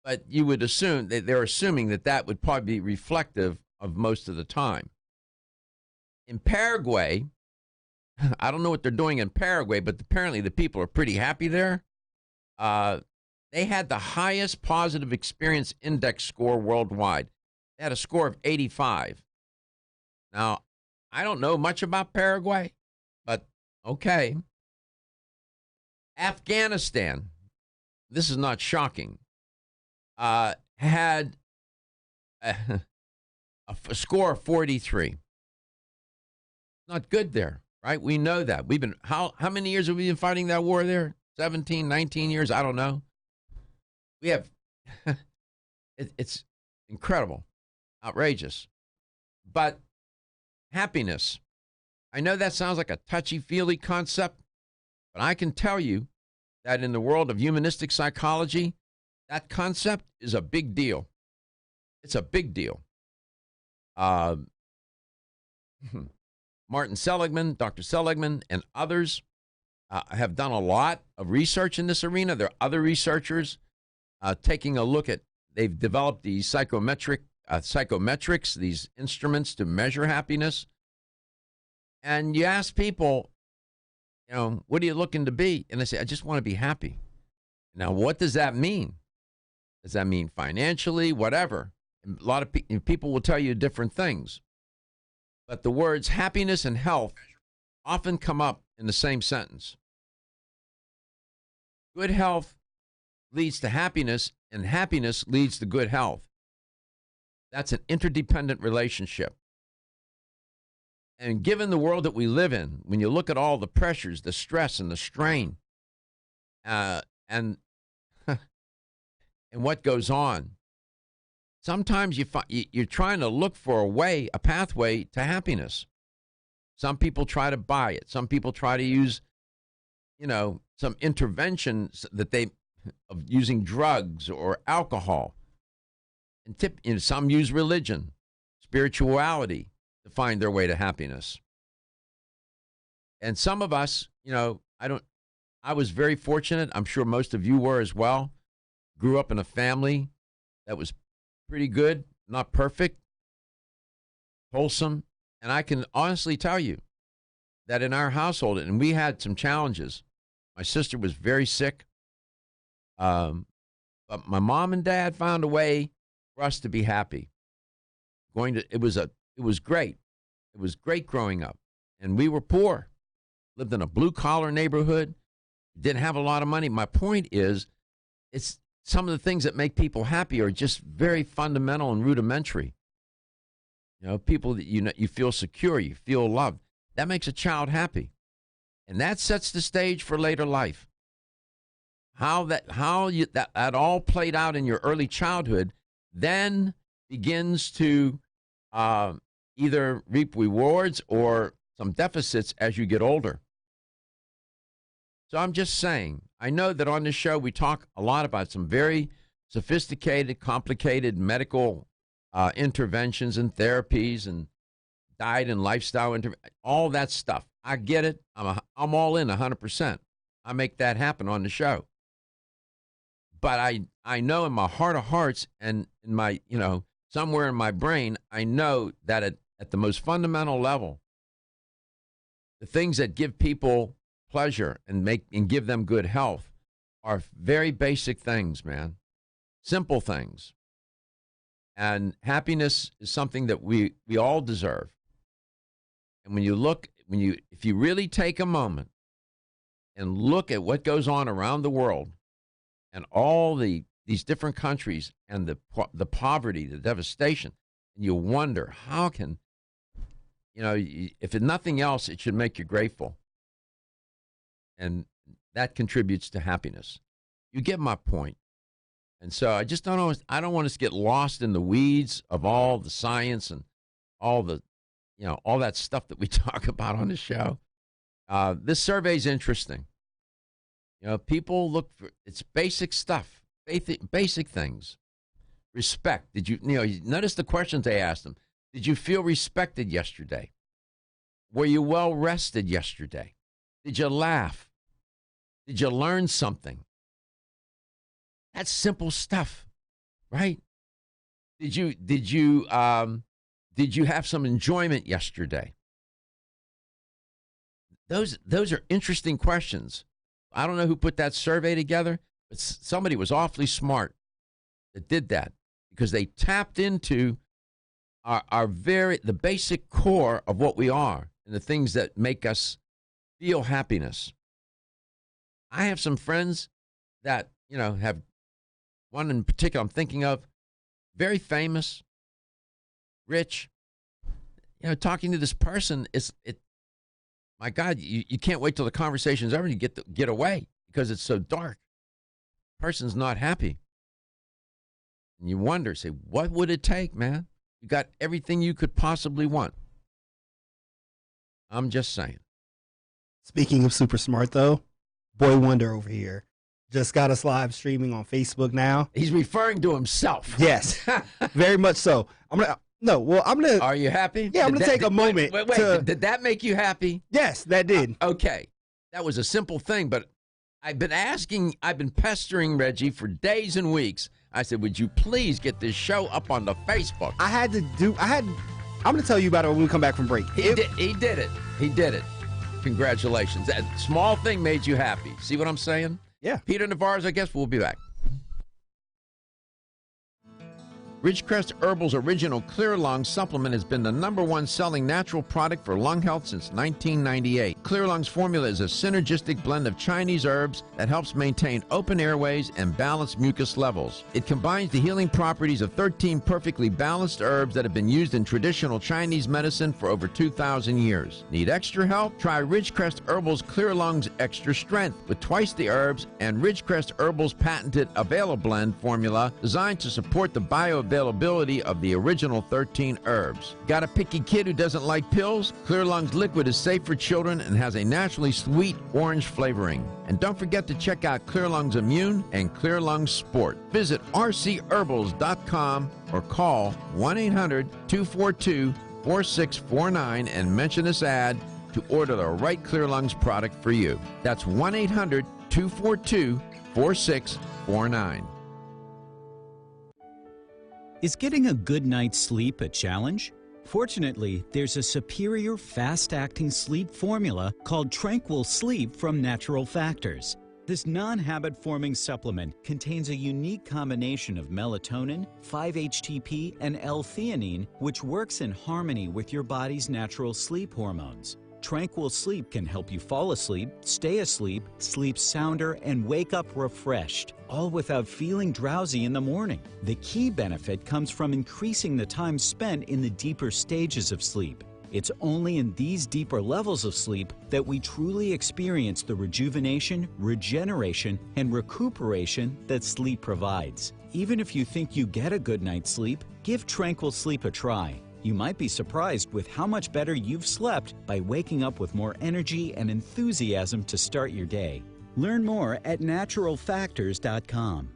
But you would assume that they're assuming that would probably be reflective of most of the time. In Paraguay, I don't know what they're doing in Paraguay, but apparently the people are pretty happy there. They had the highest positive experience index score worldwide. They had a score of 85. Now, I don't know much about Paraguay, but okay. Afghanistan, this is not shocking, had a score of 43. Not good there, right? We know that. We've been, how many years have we been fighting that war there? 17, 19 years? I don't know. We have, it's incredible, outrageous. But happiness, I know that sounds like a touchy-feely concept, but I can tell you that in the world of humanistic psychology, that concept is a big deal. It's a big deal. Martin Seligman, Dr. Seligman, and others have done a lot of research in this arena. There are other researchers taking a look at, they've developed these psychometrics, these instruments to measure happiness. And you ask people, what are you looking to be? And they say, I just want to be happy. Now, what does that mean? Does that mean financially, whatever? And a lot of people will tell you different things. But the words happiness and health often come up in the same sentence. Good health leads to happiness, and happiness leads to good health. That's an interdependent relationship. And given the world that we live in, when you look at all the pressures, the stress and the strain, and what goes on, sometimes you're trying to look for a pathway to happiness. Some people try to buy it. Some people try to use, some interventions of using drugs or alcohol. And some use religion, spirituality to find their way to happiness. And some of us, I was very fortunate. I'm sure most of you were as well. Grew up in a family that was pretty good, not perfect, wholesome. And I can honestly tell you that in our household, and we had some challenges. My sister was very sick. But my mom and dad found a way for us to be happy. It was great. It was great growing up. And we were poor. Lived in a blue-collar neighborhood. Didn't have a lot of money. My point is, it's some of the things that make people happy are just very fundamental and rudimentary. People that you feel secure, you feel loved. That makes a child happy. And that sets the stage for later life. How that all played out in your early childhood then begins to either reap rewards or some deficits as you get older. So I'm just saying, I know that on this show we talk a lot about some very sophisticated, complicated medical interventions and therapies and diet and lifestyle, all that stuff. I get it. I'm all in 100%. I make that happen on the show. But I know in my heart of hearts and in my, somewhere in my brain, I know that at the most fundamental level, the things that give people pleasure and give them good health are very basic things, man. Simple things. And happiness is something that we all deserve. And if you really take a moment and look at what goes on around the world and all these different countries and the poverty, the devastation, and you wonder how can, if nothing else, it should make you grateful. And that contributes to happiness. You get my point. And so I just I don't want us to get lost in the weeds of all the science and all the, all that stuff that we talk about on the show. This survey is interesting. People look for, it's basic stuff, basic things. Respect. Did you notice the questions they asked them? Did you feel respected yesterday? Were you well rested yesterday? Did you laugh? Did you learn something? That's simple stuff, right? Did you have some enjoyment yesterday? Those are interesting questions. I don't know who put that survey together, but somebody was awfully smart that did that because they tapped into the basic core of what we are and the things that make us feel happiness. I have some friends that, have one in particular I'm thinking of, very famous, rich. Talking to this person, my God, you can't wait till the conversation's over and you get away because it's so dark. Person's not happy. And you wonder, say, what would it take, man? You got everything you could possibly want. I'm just saying. Speaking of super smart, though, Boy Wonder over here just got us live streaming on Facebook now. He's referring to himself. Yes, very much so. Are you happy? Yeah, I'm going to take a moment. Wait, did that make you happy? Yes, that did. Okay. That was a simple thing, but I've been pestering Reggie for days and weeks. I said, would you please get this show up on the Facebook? I'm going to tell you about it when we come back from break. He did it. Congratulations. That small thing made you happy. See what I'm saying? Yeah. Peter Navarro's, I guess. We'll be back. Ridgecrest Herbal's original Clear Lung supplement has been the #1 selling natural product for lung health since 1998. Clear Lung's formula is a synergistic blend of Chinese herbs that helps maintain open airways and balance mucus levels. It combines the healing properties of 13 perfectly balanced herbs that have been used in traditional Chinese medicine for over 2,000 years. Need extra help? Try Ridgecrest Herbal's Clear Lung's Extra Strength with twice the herbs and Ridgecrest Herbal's patented Avail Blend formula designed to support the bioavailability availability of the original 13 herbs. Got a picky kid who doesn't like pills? Clear Lungs Liquid is safe for children and has a naturally sweet orange flavoring. And don't forget to check out Clear Lungs Immune and Clear Lungs Sport. Visit rcherbals.com or call 1-800-242-4649 and mention this ad to order the right Clear Lungs product for you. That's 1-800-242-4649. Is getting a good night's sleep a challenge? Fortunately, there's a superior fast-acting sleep formula called Tranquil Sleep from Natural Factors. This non-habit-forming supplement contains a unique combination of melatonin, 5-HTP, and L-theanine, which works in harmony with your body's natural sleep hormones. Tranquil Sleep can help you fall asleep, stay asleep, sleep sounder, and wake up refreshed, all without feeling drowsy in the morning. The key benefit comes from increasing the time spent in the deeper stages of sleep. It's only in these deeper levels of sleep that we truly experience the rejuvenation, regeneration, and recuperation that sleep provides. Even if you think you get a good night's sleep, give Tranquil Sleep a try. You might be surprised with how much better you've slept by waking up with more energy and enthusiasm to start your day. Learn more at naturalfactors.com.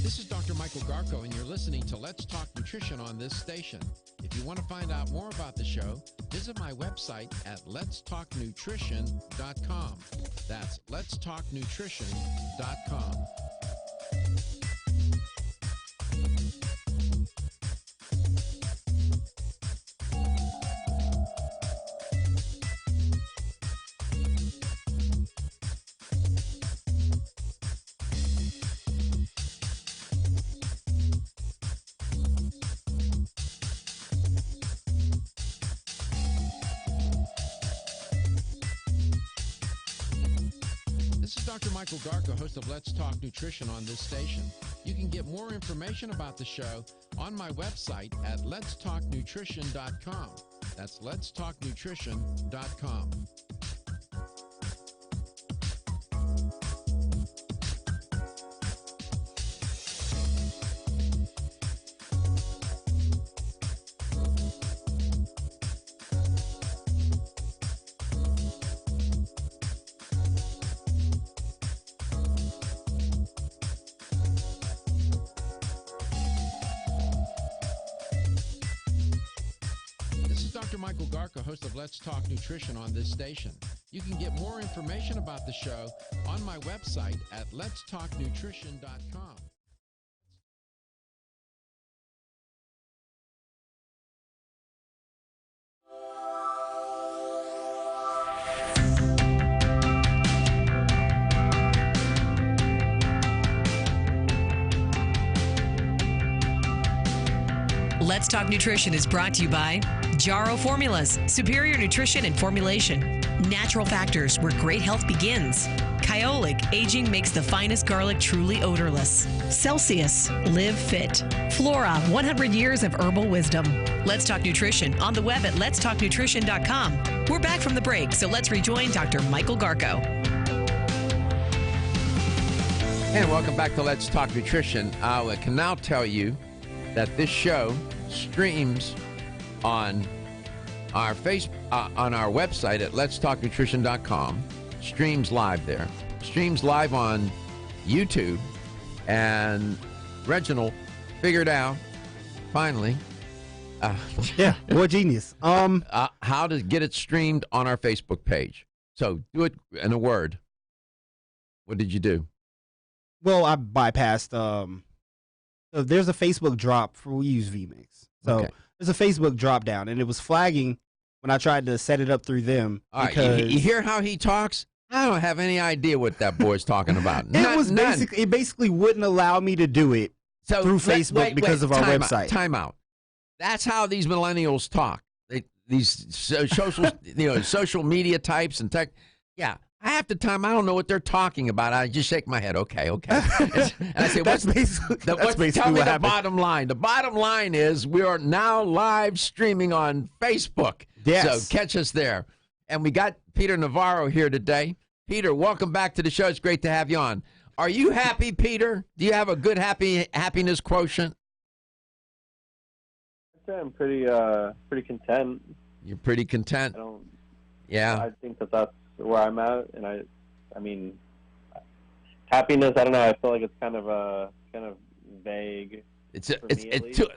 This is Dr. Michael Garko, and you're listening to Let's Talk Nutrition on this station. If you want to find out more about the show, visit my website at letstalknutrition.com. That's letstalknutrition.com. This is Dr. Michael Garko, host of Let's Talk Nutrition on this station. You can get more information about the show on my website at letstalknutrition.com. That's letstalknutrition.com. Dr. Michael Garko, host of Let's Talk Nutrition on this station. You can get more information about the show on my website at letstalknutrition.com. Let's Talk Nutrition is brought to you by Jarrow Formulas, superior nutrition and formulation. Natural Factors, where great health begins. Kyolic, aging makes the finest garlic truly odorless. Celsius, live fit. Flora, 100 years of herbal wisdom. Let's Talk Nutrition on the web at letstalknutrition.com. We're back from the break, so let's rejoin Dr. Michael Garko. And welcome back to Let's Talk Nutrition. I can now tell you that this show streams on our on our website at letstalknutrition.com. Streams live there. Streams live on YouTube. And Reginald figured out finally yeah, boy genius. How to get it streamed on our Facebook page. So do it in a word. What did you do? Well, I bypassed. So there's a Facebook drop for we use vMix. So there's a Facebook drop down, and it was flagging when I tried to set it up through them. All right, you hear how he talks? I don't have any idea what that boy's talking about. It basically wouldn't allow me to do it through Facebook because of our website. Time out. That's how these millennials talk. social social media types and tech. Yeah, half the time I don't know what they're talking about. I just shake my head. Okay. And I say, That's basically tell me what the happened. bottom line. The bottom line is we are now live streaming on Facebook. Yes. So catch us there. And we got Peter Navarro here today. Peter, welcome back to the show. It's great to have you on. Are you happy, Peter? Do you have a good happiness quotient? I'm pretty content. You're pretty content. I think that's where I'm at, and I mean, happiness. I don't know. I feel like it's kind of vague. It's a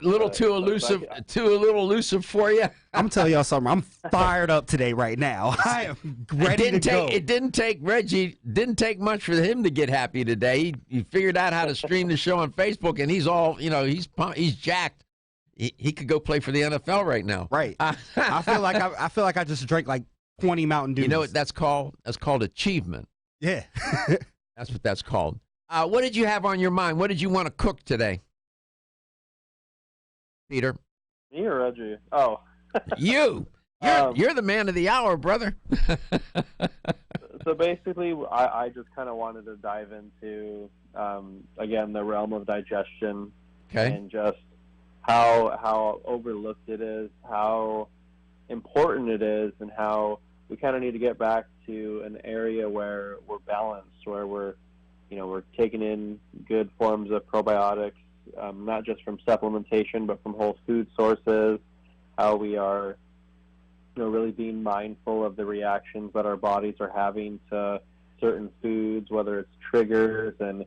little elusive for you. I'm telling y'all something. I'm fired up today, right now. I am ready to go. It didn't take Reggie. Didn't take much for him to get happy today. He figured out how to stream the show on Facebook, and he's all he's jacked. He could go play for the NFL right now. Right. I feel like I just drank like 20 Mountain Dews. You know what that's called? That's called achievement. Yeah. That's what that's called. What did you have on your mind? What did you want to cook today, Peter? Me or Reggie? Oh. You're the man of the hour, brother. So basically, I just kind of wanted to dive into, again, the realm of digestion. Okay. And just how overlooked it is, how important it is, and how we kind of need to get back to an area where we're balanced, where we're taking in good forms of probiotics, not just from supplementation, but from whole food sources, how we are really being mindful of the reactions that our bodies are having to certain foods, whether it's triggers, and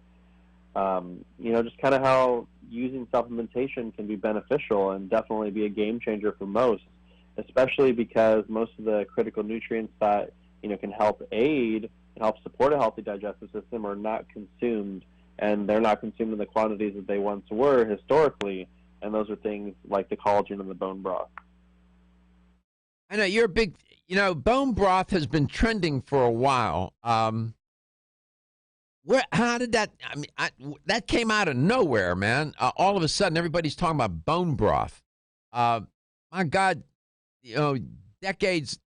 just kind of how using supplementation can be beneficial and definitely be a game changer for most, especially because most of the critical nutrients that can help aid and help support a healthy digestive system are not consumed, and they're not consumed in the quantities that they once were historically, and those are things like the collagen and the bone broth. I know you're a big, bone broth has been trending for a while. How did that? I mean, that came out of nowhere, man. All of a sudden, everybody's talking about bone broth. My God, decades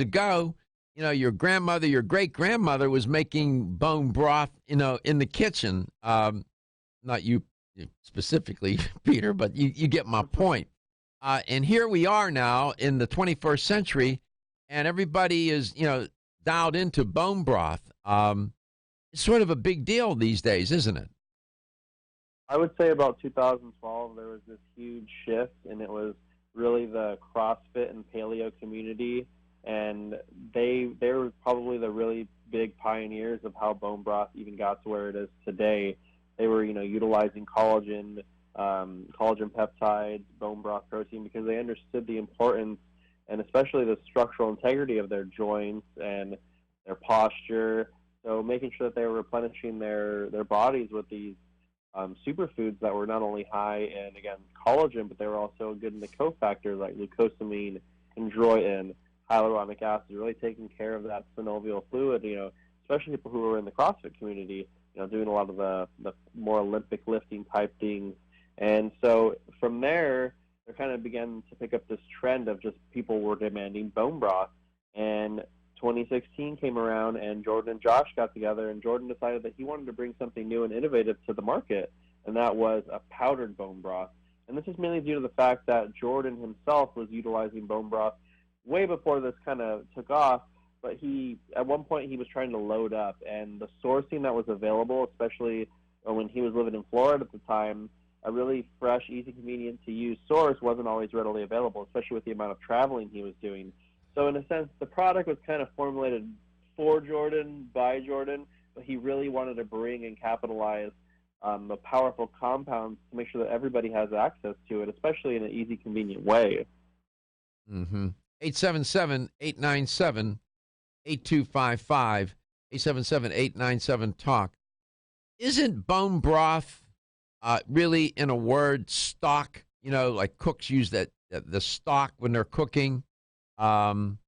ago, your grandmother, your great grandmother was making bone broth, in the kitchen. Not you specifically, Peter, but you get my point. And here we are now in the 21st century, and everybody is, dialed into bone broth. It's sort of a big deal these days, isn't it? I would say about 2012, there was this huge shift, and it was really the CrossFit and paleo community, and they were probably the really big pioneers of how bone broth even got to where it is today. They were, utilizing collagen peptides, bone broth protein, because they understood the importance and especially the structural integrity of their joints and their posture. So making sure that they were replenishing their bodies with these superfoods that were not only high in, again, collagen, but they were also good in the cofactors like glucosamine, chondroitin, hyaluronic acid, really taking care of that synovial fluid, especially people who were in the CrossFit community, doing a lot of the more Olympic lifting type things. And so from there, they kind of began to pick up this trend of just people were demanding bone broth. And 2016 came around, and Jordan and Josh got together, and Jordan decided that he wanted to bring something new and innovative to the market, and that was a powdered bone broth. And this is mainly due to the fact that Jordan himself was utilizing bone broth way before this kind of took off, but at one point he was trying to load up, and the sourcing that was available, especially when he was living in Florida at the time, a really fresh, easy, convenient to use source wasn't always readily available, especially with the amount of traveling he was doing. So in a sense, the product was kind of formulated for Jordan, by Jordan, but he really wanted to bring and capitalize the powerful compounds to make sure that everybody has access to it, especially in an easy, convenient way. 877-897-8255, 877-897-TALK. Isn't bone broth really, in a word, stock? Like cooks use the stock when they're cooking. Some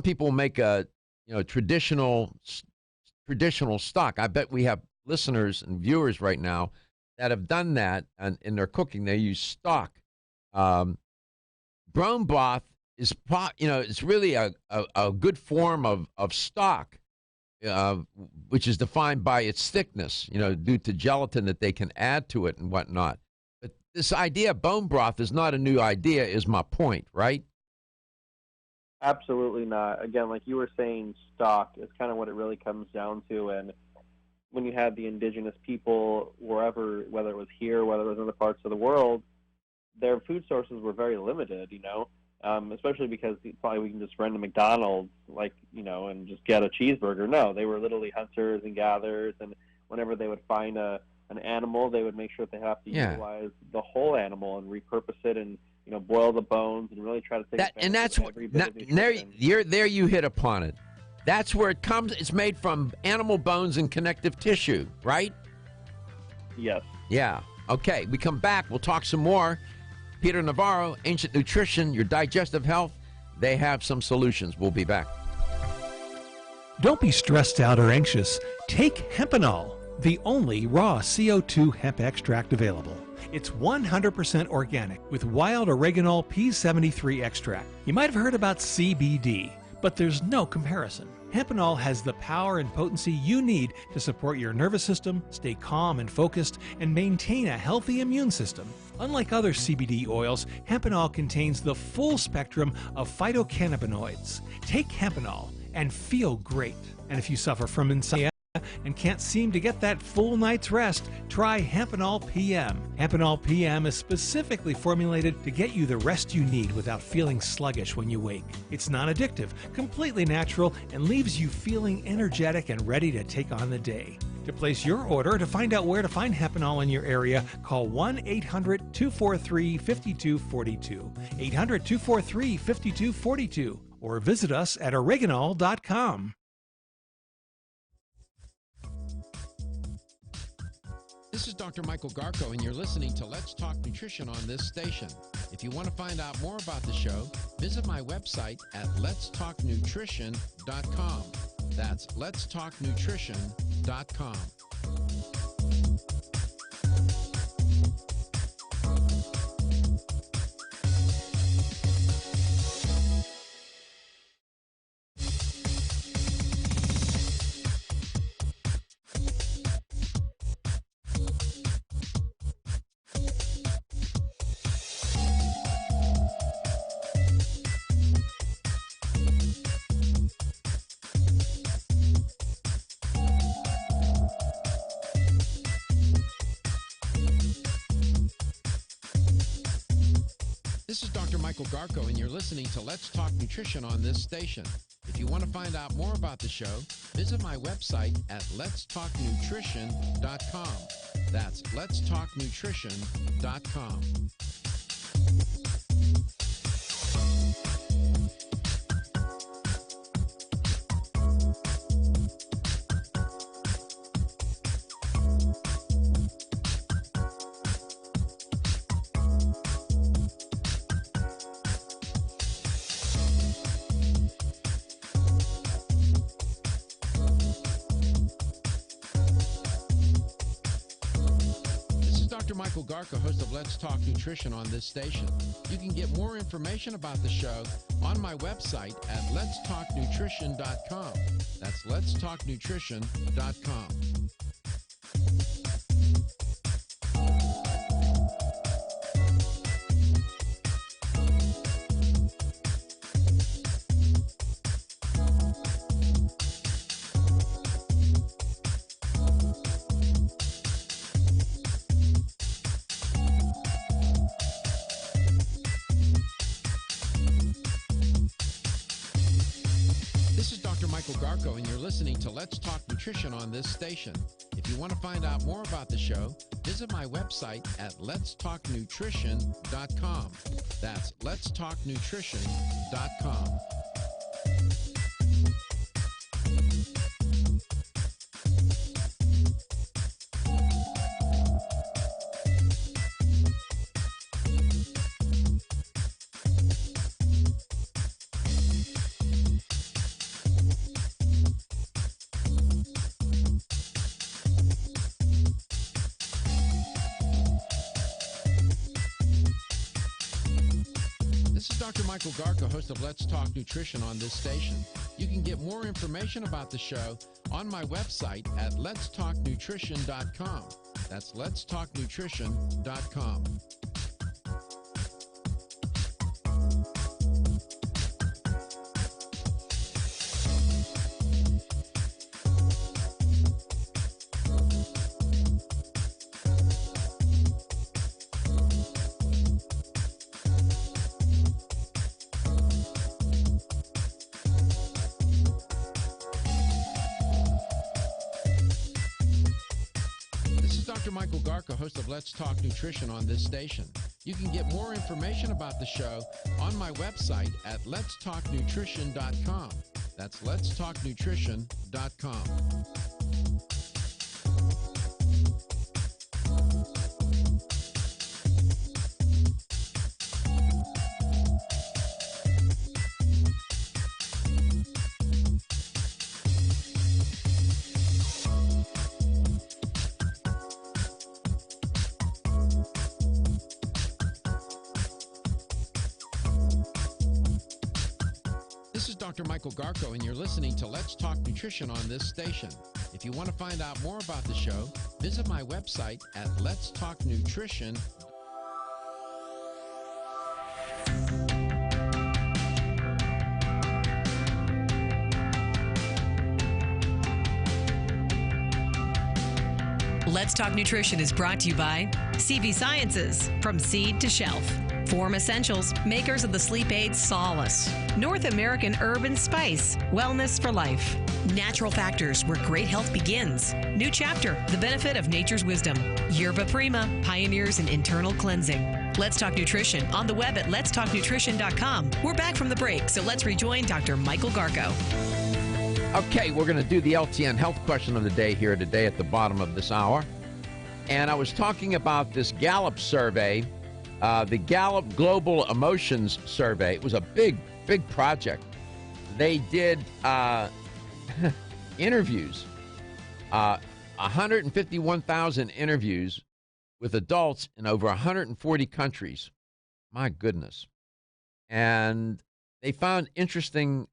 people make a traditional stock. I bet we have listeners and viewers right now that have done that, and in their cooking they use stock. Bone broth it's really a good form of stock, which is defined by its thickness, due to gelatin that they can add to it and whatnot. But this idea of bone broth is not a new idea, is my point, right? Absolutely not. Again, like you were saying, stock is kind of what it really comes down to. And when you had the indigenous people wherever, whether it was here, whether it was in other parts of the world, their food sources were very limited, especially because probably we can just run to McDonald's, and just get a cheeseburger. No, they were literally hunters and gatherers, and whenever they would find an animal, they would make sure that they have to utilize the whole animal and repurpose it and boil the bones and really try to take advantage of every bit of nutrition. There you hit upon it. That's where it comes. It's made from animal bones and connective tissue, right? Yes. Yeah. Okay, we come back. We'll talk some more. Peter Navarro, Ancient Nutrition, your digestive health. They have some solutions. We'll be back. Don't be stressed out or anxious. Take Hempanol, the only raw CO2 hemp extract available. It's 100% organic with wild oregano P73 extract. You might have heard about CBD, but there's no comparison. Hempanol has the power and potency you need to support your nervous system, stay calm and focused, and maintain a healthy immune system. Unlike other CBD oils, Hempanol contains the full spectrum of phytocannabinoids. Take Hempanol and feel great. And if you suffer from insomnia and can't seem to get that full night's rest, try Hempanol PM. Hempanol PM is specifically formulated to get you the rest you need without feeling sluggish when you wake. It's non-addictive, completely natural, and leaves you feeling energetic and ready to take on the day. To place your order or to find out where to find Hempanol in your area, call 1-800-243-5242, 800-243-5242, or visit us at oreganol.com. This is Dr. Michael Garko, and you're listening to Let's Talk Nutrition on this station. If you want to find out more about the show, visit my website at letstalknutrition.com. That's letstalknutrition.com. This is Dr. Michael Garko, and you're listening to Let's Talk Nutrition on this station. If you want to find out more about the show, visit my website at letstalknutrition.com. That's letstalknutrition.com. Michael Garko, host of Let's Talk Nutrition on this station. You can get more information about the show on my website at letstalknutrition.com. That's letstalknutrition.com. Garko, and you're listening to Let's Talk Nutrition on this station. If you want to find out more about the show, visit my website at letstalknutrition.com. That's letstalknutrition.com. Dr. Michael Garko, host of Let's Talk Nutrition on this station. You can get more information about the show on my website at letstalknutrition.com. That's letstalknutrition.com. Dr. Michael Garko, host of Let's Talk Nutrition on this station. You can get more information about the show on my website at letstalknutrition.com. That's letstalknutrition.com. This is Dr. Michael Garko, and you're listening to Let's Talk Nutrition on this station. If you want to find out more about the show, visit my website at letstalknutrition. Let's Talk Nutrition is brought to you by CV Sciences, from seed to shelf. Form Essentials, makers of the sleep aid Solace. North American Urban Spice, wellness for life. Natural Factors, where great health begins. New Chapter, the benefit of nature's wisdom. Yerba Prima, pioneers in internal cleansing. Let's Talk Nutrition on the web at letstalknutrition.com. We're back from the break, so let's rejoin Dr. Michael Garko. Okay, we're going to do the LTN health question of the day here today at the bottom of this hour. And I was talking about this Gallup survey, the Gallup Global Emotions Survey. It was a big project. They did interviews, 151,000 interviews with adults in over 140 countries. My goodness. And they found interesting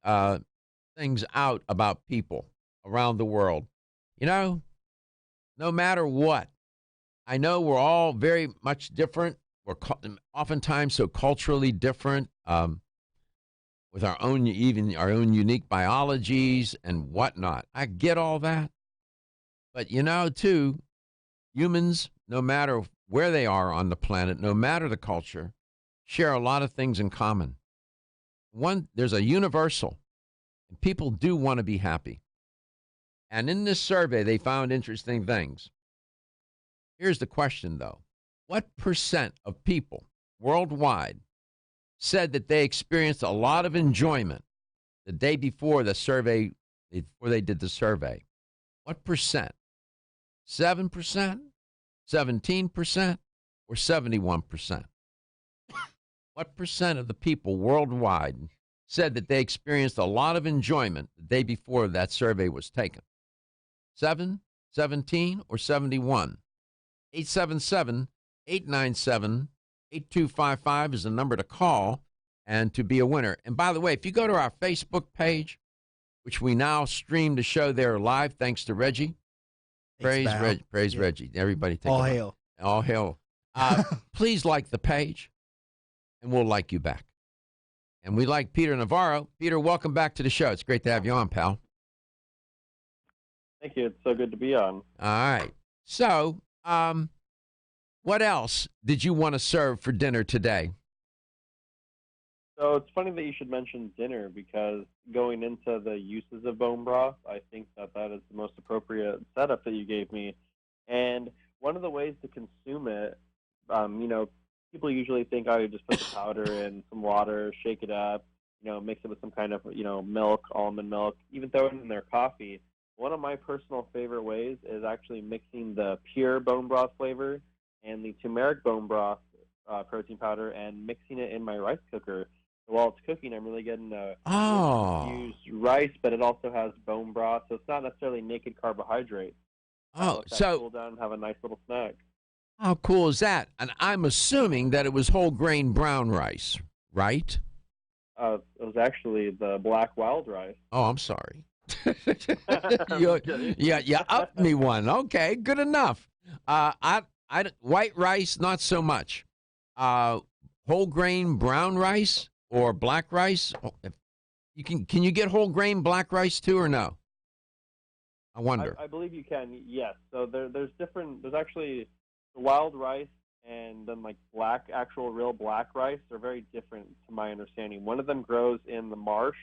things out about people around the world. You know, no matter what, I know we're all very much different. We're oftentimes so culturally different, with our own unique biologies and whatnot. I get all that. But you know, too, humans, no matter where they are on the planet, no matter the culture, share a lot of things in common. One, there's a universal. People do want to be happy. And in this survey, they found interesting things. Here's the question, though. What percent of people worldwide said that they experienced a lot of enjoyment the day before the survey, before they did the survey? What percent? 7%, 17%, or 71%? What percent of the people worldwide said that they experienced a lot of enjoyment the day before that survey was taken? 7, 17, or 71? 877-897-8255 is the number to call and to be a winner. And by the way, if you go to our Facebook page, which we now stream the show there live, thanks to Reggie. Praise Reggie. Everybody take all a hail. All hail. Please like the page, and we'll like you back. And we like Peter Navarro. Peter, welcome back to the show. It's great to have you on, pal. Thank you. It's so good to be on. All right. So, what else did you want to serve for dinner today? So it's funny that you should mention dinner, because going into the uses of bone broth, I think that is the most appropriate setup that you gave me. And one of the ways to consume it, people usually think, you just put the powder in some water, shake it up, mix it with some kind of, milk, almond milk, even throw it in their coffee. One of my personal favorite ways is actually mixing the pure bone broth flavor and the turmeric bone broth protein powder and mixing it in my rice cooker. So while it's cooking, I'm really getting used rice, but it also has bone broth, so it's not necessarily naked carbohydrates. So cool down and have a nice little snack. How cool is that? And I'm assuming that it was whole grain brown rice, right? It was actually the black wild rice. Oh, I'm sorry. I'm you, kidding. you upped me one. Okay, good enough. White rice, not so much. Whole grain brown rice or black rice. Can you get whole grain black rice too, or no? I wonder. I believe you can. Yes. So there's different. There's actually the wild rice and then like actual real black rice are very different to my understanding. One of them grows in the marsh,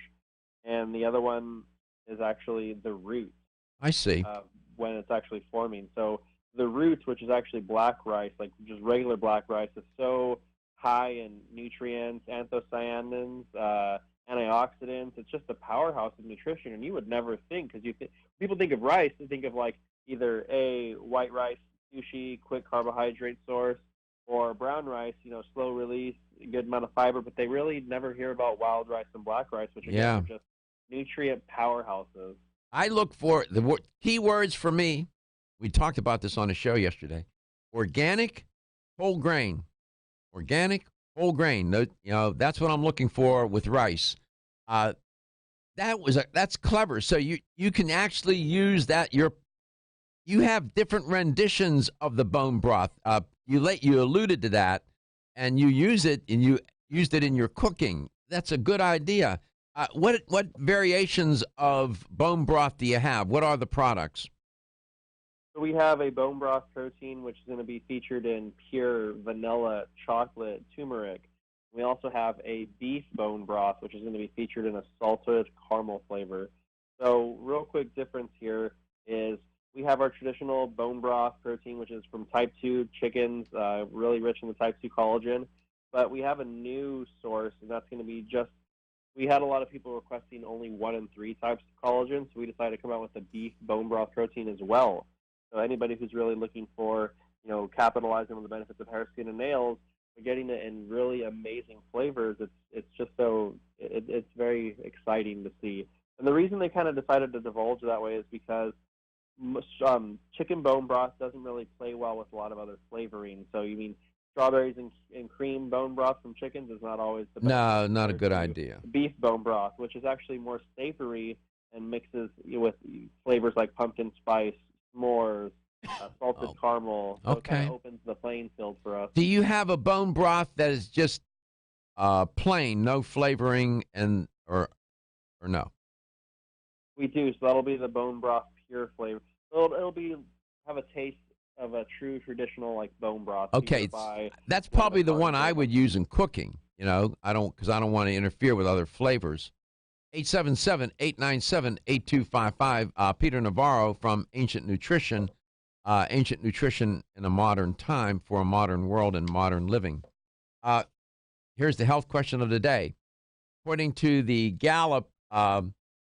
and the other one is actually the root. I see. When it's actually forming. So the root, which is actually black rice, like just regular black rice, is so high in nutrients, anthocyanins, antioxidants. It's just a powerhouse of nutrition, and you would never think, because people think of rice, they think of like either a white rice, sushi, quick carbohydrate source, or brown rice, slow release, good amount of fiber, but they really never hear about wild rice and black rice, which again are just nutrient powerhouses. I look for the key words for me. We talked about this on the show yesterday. Organic, whole grain. Organic, whole grain. That's what I'm looking for with rice. That's clever. So you can actually use that. You have different renditions of the bone broth. You alluded to that, and you use it, and you used it in your cooking. That's a good idea. What variations of bone broth do you have? What are the products? So we have a bone broth protein, which is going to be featured in pure vanilla chocolate turmeric. We also have a beef bone broth, which is going to be featured in a salted caramel flavor. So real quick difference here is we have our traditional bone broth protein, which is from type 2 chickens, really rich in the type 2 collagen. But we have a new source, and that's going to be we had a lot of people requesting only 1 and 3 types of collagen, so we decided to come out with a beef bone broth protein as well. So anybody who's really looking for, capitalizing on the benefits of hair, skin, and nails, we're getting it in really amazing flavors. It's just it's very exciting to see. And the reason they kind of decided to divulge that way is because chicken bone broth doesn't really play well with a lot of other flavoring. So you mean strawberries and cream bone broth from chickens is not always the best. No, not a good idea. Beef bone broth, which is actually more savory and mixes with flavors like pumpkin spice, s'mores, salted caramel. So it kind of opens the playing field for us. Do you have a bone broth that is just plain, no flavoring, or no? We do. So that'll be the bone broth pure flavor. So it'll have a taste of a true traditional like bone broth. Okay, that's probably the one I would use in cooking. Because I don't want to interfere with other flavors. 877-897-8255. Peter Navarro from Ancient Nutrition. Ancient Nutrition in a modern time for a modern world and modern living. Here's the health question of the day. According to the Gallup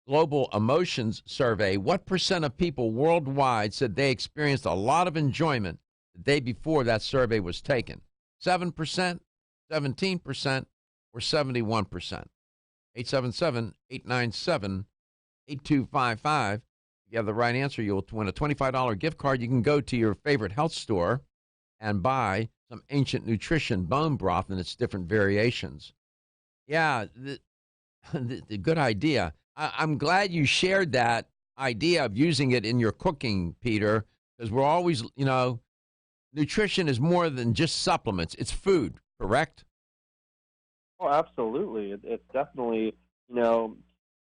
Global Emotions Survey, what % of people worldwide said they experienced a lot of enjoyment the day before that survey was taken? 7%, 17%, or 71%? 877-897-8255. If you have the right answer, you'll win a $25 gift card. You can go to your favorite health store and buy some Ancient Nutrition bone broth in its different variations. Yeah, the good idea. I'm glad you shared that idea of using it in your cooking, Peter, because we're always, nutrition is more than just supplements. It's food, correct? Oh, absolutely. It's definitely,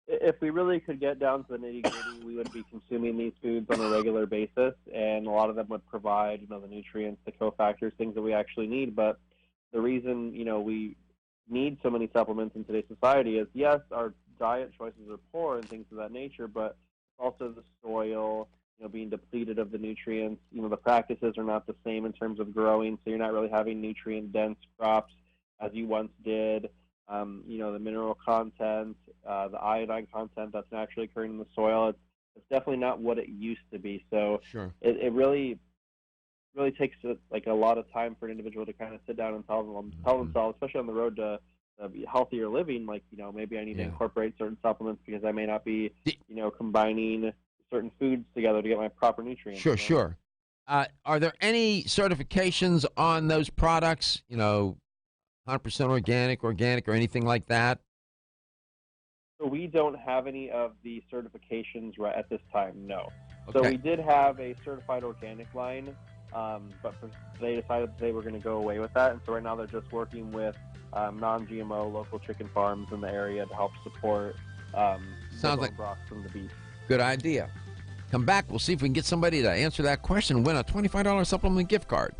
if we really could get down to the nitty-gritty, we would be consuming these foods on a regular basis, and a lot of them would provide, the nutrients, the cofactors, things that we actually need. But the reason, we need so many supplements in today's society is, yes, our diet choices are poor and things of that nature, but also the soil, being depleted of the nutrients. The practices are not the same in terms of growing, so you're not really having nutrient-dense crops as you once did. The mineral content, the iodine content that's naturally occurring in the soil, it's definitely not what it used to be. So sure. It really takes a lot of time for an individual to kind of sit down and tell themselves, especially on the road to healthier living, maybe I need to incorporate certain supplements because I may not be, combining certain foods together to get my proper nutrients. Sure. Are there any certifications on those products, 100% organic, or anything like that? So we don't have any of the certifications right at this time, no. So Okay. we did have a certified organic line, but they decided that they were going to go away with that. And so right now they're just working with non-GMO local chicken farms in the area to help support Sounds like broth from the beef. good idea. Come back. We'll see if we can get somebody to answer that question and win a $25 supplement gift card.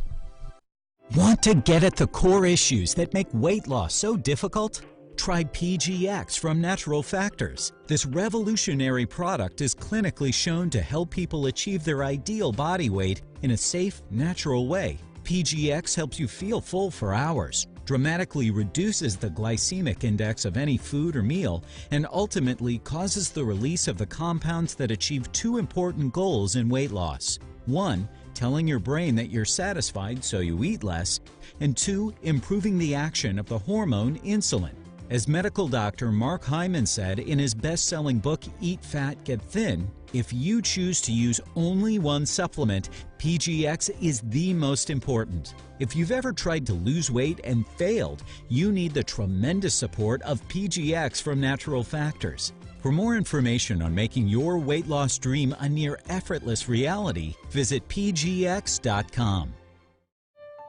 Want to get at the core issues that make weight loss so difficult? Try PGX from Natural Factors. This revolutionary product is clinically shown to help people achieve their ideal body weight in a safe, natural way. PGX helps you feel full for hours, dramatically reduces the glycemic index of any food or meal, and ultimately causes the release of the compounds that achieve two important goals in weight loss. 1, telling your brain that you're satisfied so you eat less, and 2, improving the action of the hormone insulin. As medical doctor Mark Hyman said in his best-selling book, Eat Fat, Get Thin, if you choose to use only one supplement, PGX is the most important. If you've ever tried to lose weight and failed, you need the tremendous support of PGX from Natural Factors. For more information on making your weight loss dream a near effortless reality, visit pgx.com.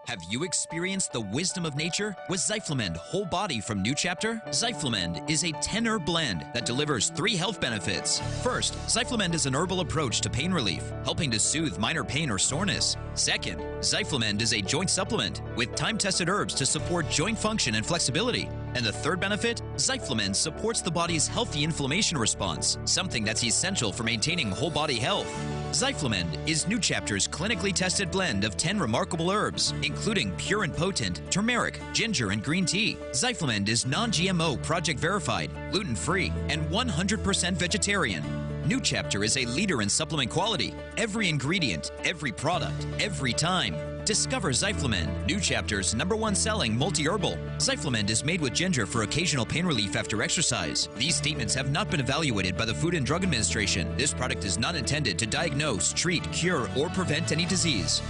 Have you experienced the wisdom of nature with Zyflamend Whole Body from New Chapter? Zyflamend is a 10-herb blend that delivers 3 health benefits. First, Zyflamend is an herbal approach to pain relief, helping to soothe minor pain or soreness. Second, Zyflamend is a joint supplement with time-tested herbs to support joint function and flexibility. And the third benefit, Zyflamend supports the body's healthy inflammation response, something that's essential for maintaining whole body health. Zyflamend is New Chapter's clinically tested blend of 10 remarkable herbs, including pure and potent turmeric, ginger, and green tea. Zyflamend is non-GMO, project verified, gluten-free, and 100% vegetarian. New Chapter is a leader in supplement quality. Every ingredient, every product, every time. Discover Zyflamend, New Chapter's #1 selling multi-herbal. Zyflamend is made with ginger for occasional pain relief after exercise. These statements have not been evaluated by the Food and Drug Administration. This product is not intended to diagnose, treat, cure, or prevent any disease.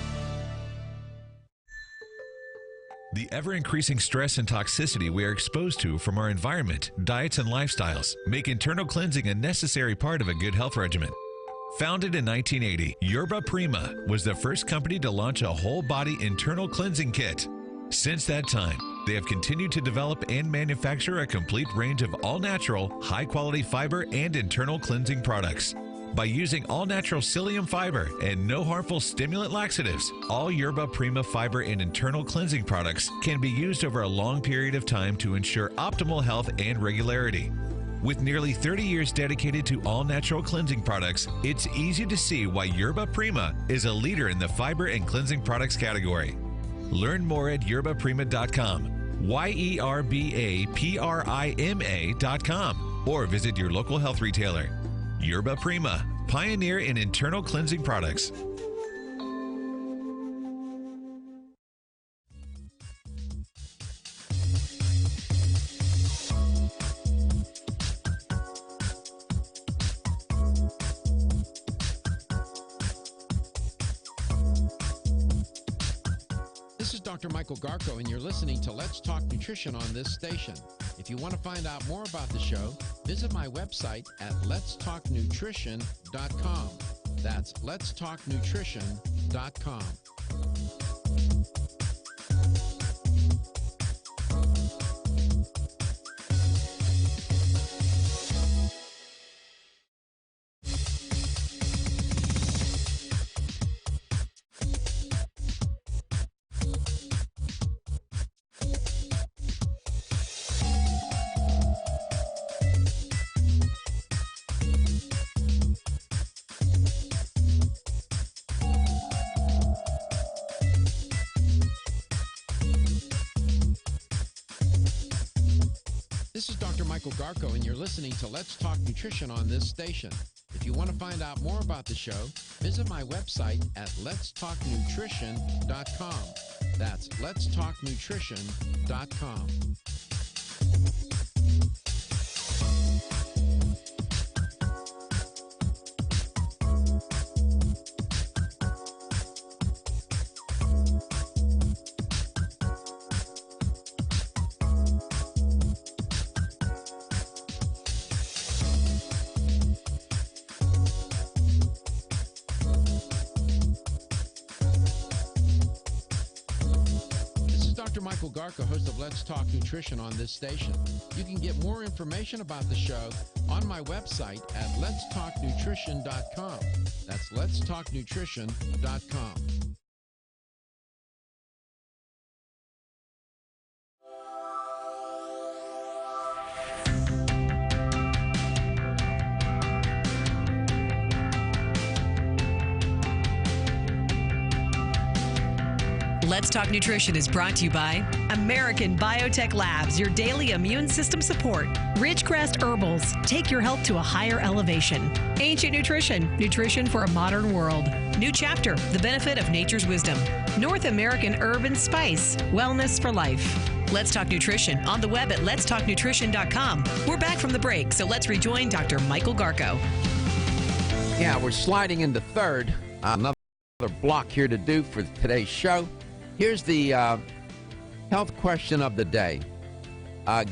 The ever-increasing stress and toxicity we are exposed to from our environment, diets, and lifestyles make internal cleansing a necessary part of a good health regimen. Founded in 1980, Yerba Prima was the first company to launch a whole-body internal cleansing kit. Since that time, they have continued to develop and manufacture a complete range of all-natural, high-quality fiber and internal cleansing products. By using all-natural psyllium fiber and no harmful stimulant laxatives, all Yerba Prima fiber and internal cleansing products can be used over a long period of time to ensure optimal health and regularity. With nearly 30 years dedicated to all-natural cleansing products, it's easy to see why Yerba Prima is a leader in the fiber and cleansing products category. Learn more at yerbaprima.com, YERBAPRIMA.com, or visit your local health retailer. Yerba Prima, pioneer in internal cleansing products. This is Dr. Michael Garko, and you're listening to Let's Talk Nutrition on this station. If you want to find out more about the show, visit my website at letstalknutrition.com. That's letstalknutrition.com. This is Dr. Michael Garko, and you're listening to Let's Talk Nutrition on this station. If you want to find out more about the show, visit my website at letstalknutrition.com. That's letstalknutrition.com. Dr. Michael Garko, host of Let's Talk Nutrition on this station. You can get more information about the show on my website at letstalknutrition.com. That's letstalknutrition.com. Let's Talk Nutrition is brought to you by American Biotech Labs, your daily immune system support. Ridgecrest Herbals, take your health to a higher elevation. Ancient Nutrition, nutrition for a modern world. New Chapter, the benefit of nature's wisdom. North American Herb and Spice, wellness for life. Let's Talk Nutrition on the web at letstalknutrition.com. We're back from the break, so let's rejoin Dr. Michael Garko. Yeah, we're sliding into third. Another block here to do for today's show. Here's the health question of the day.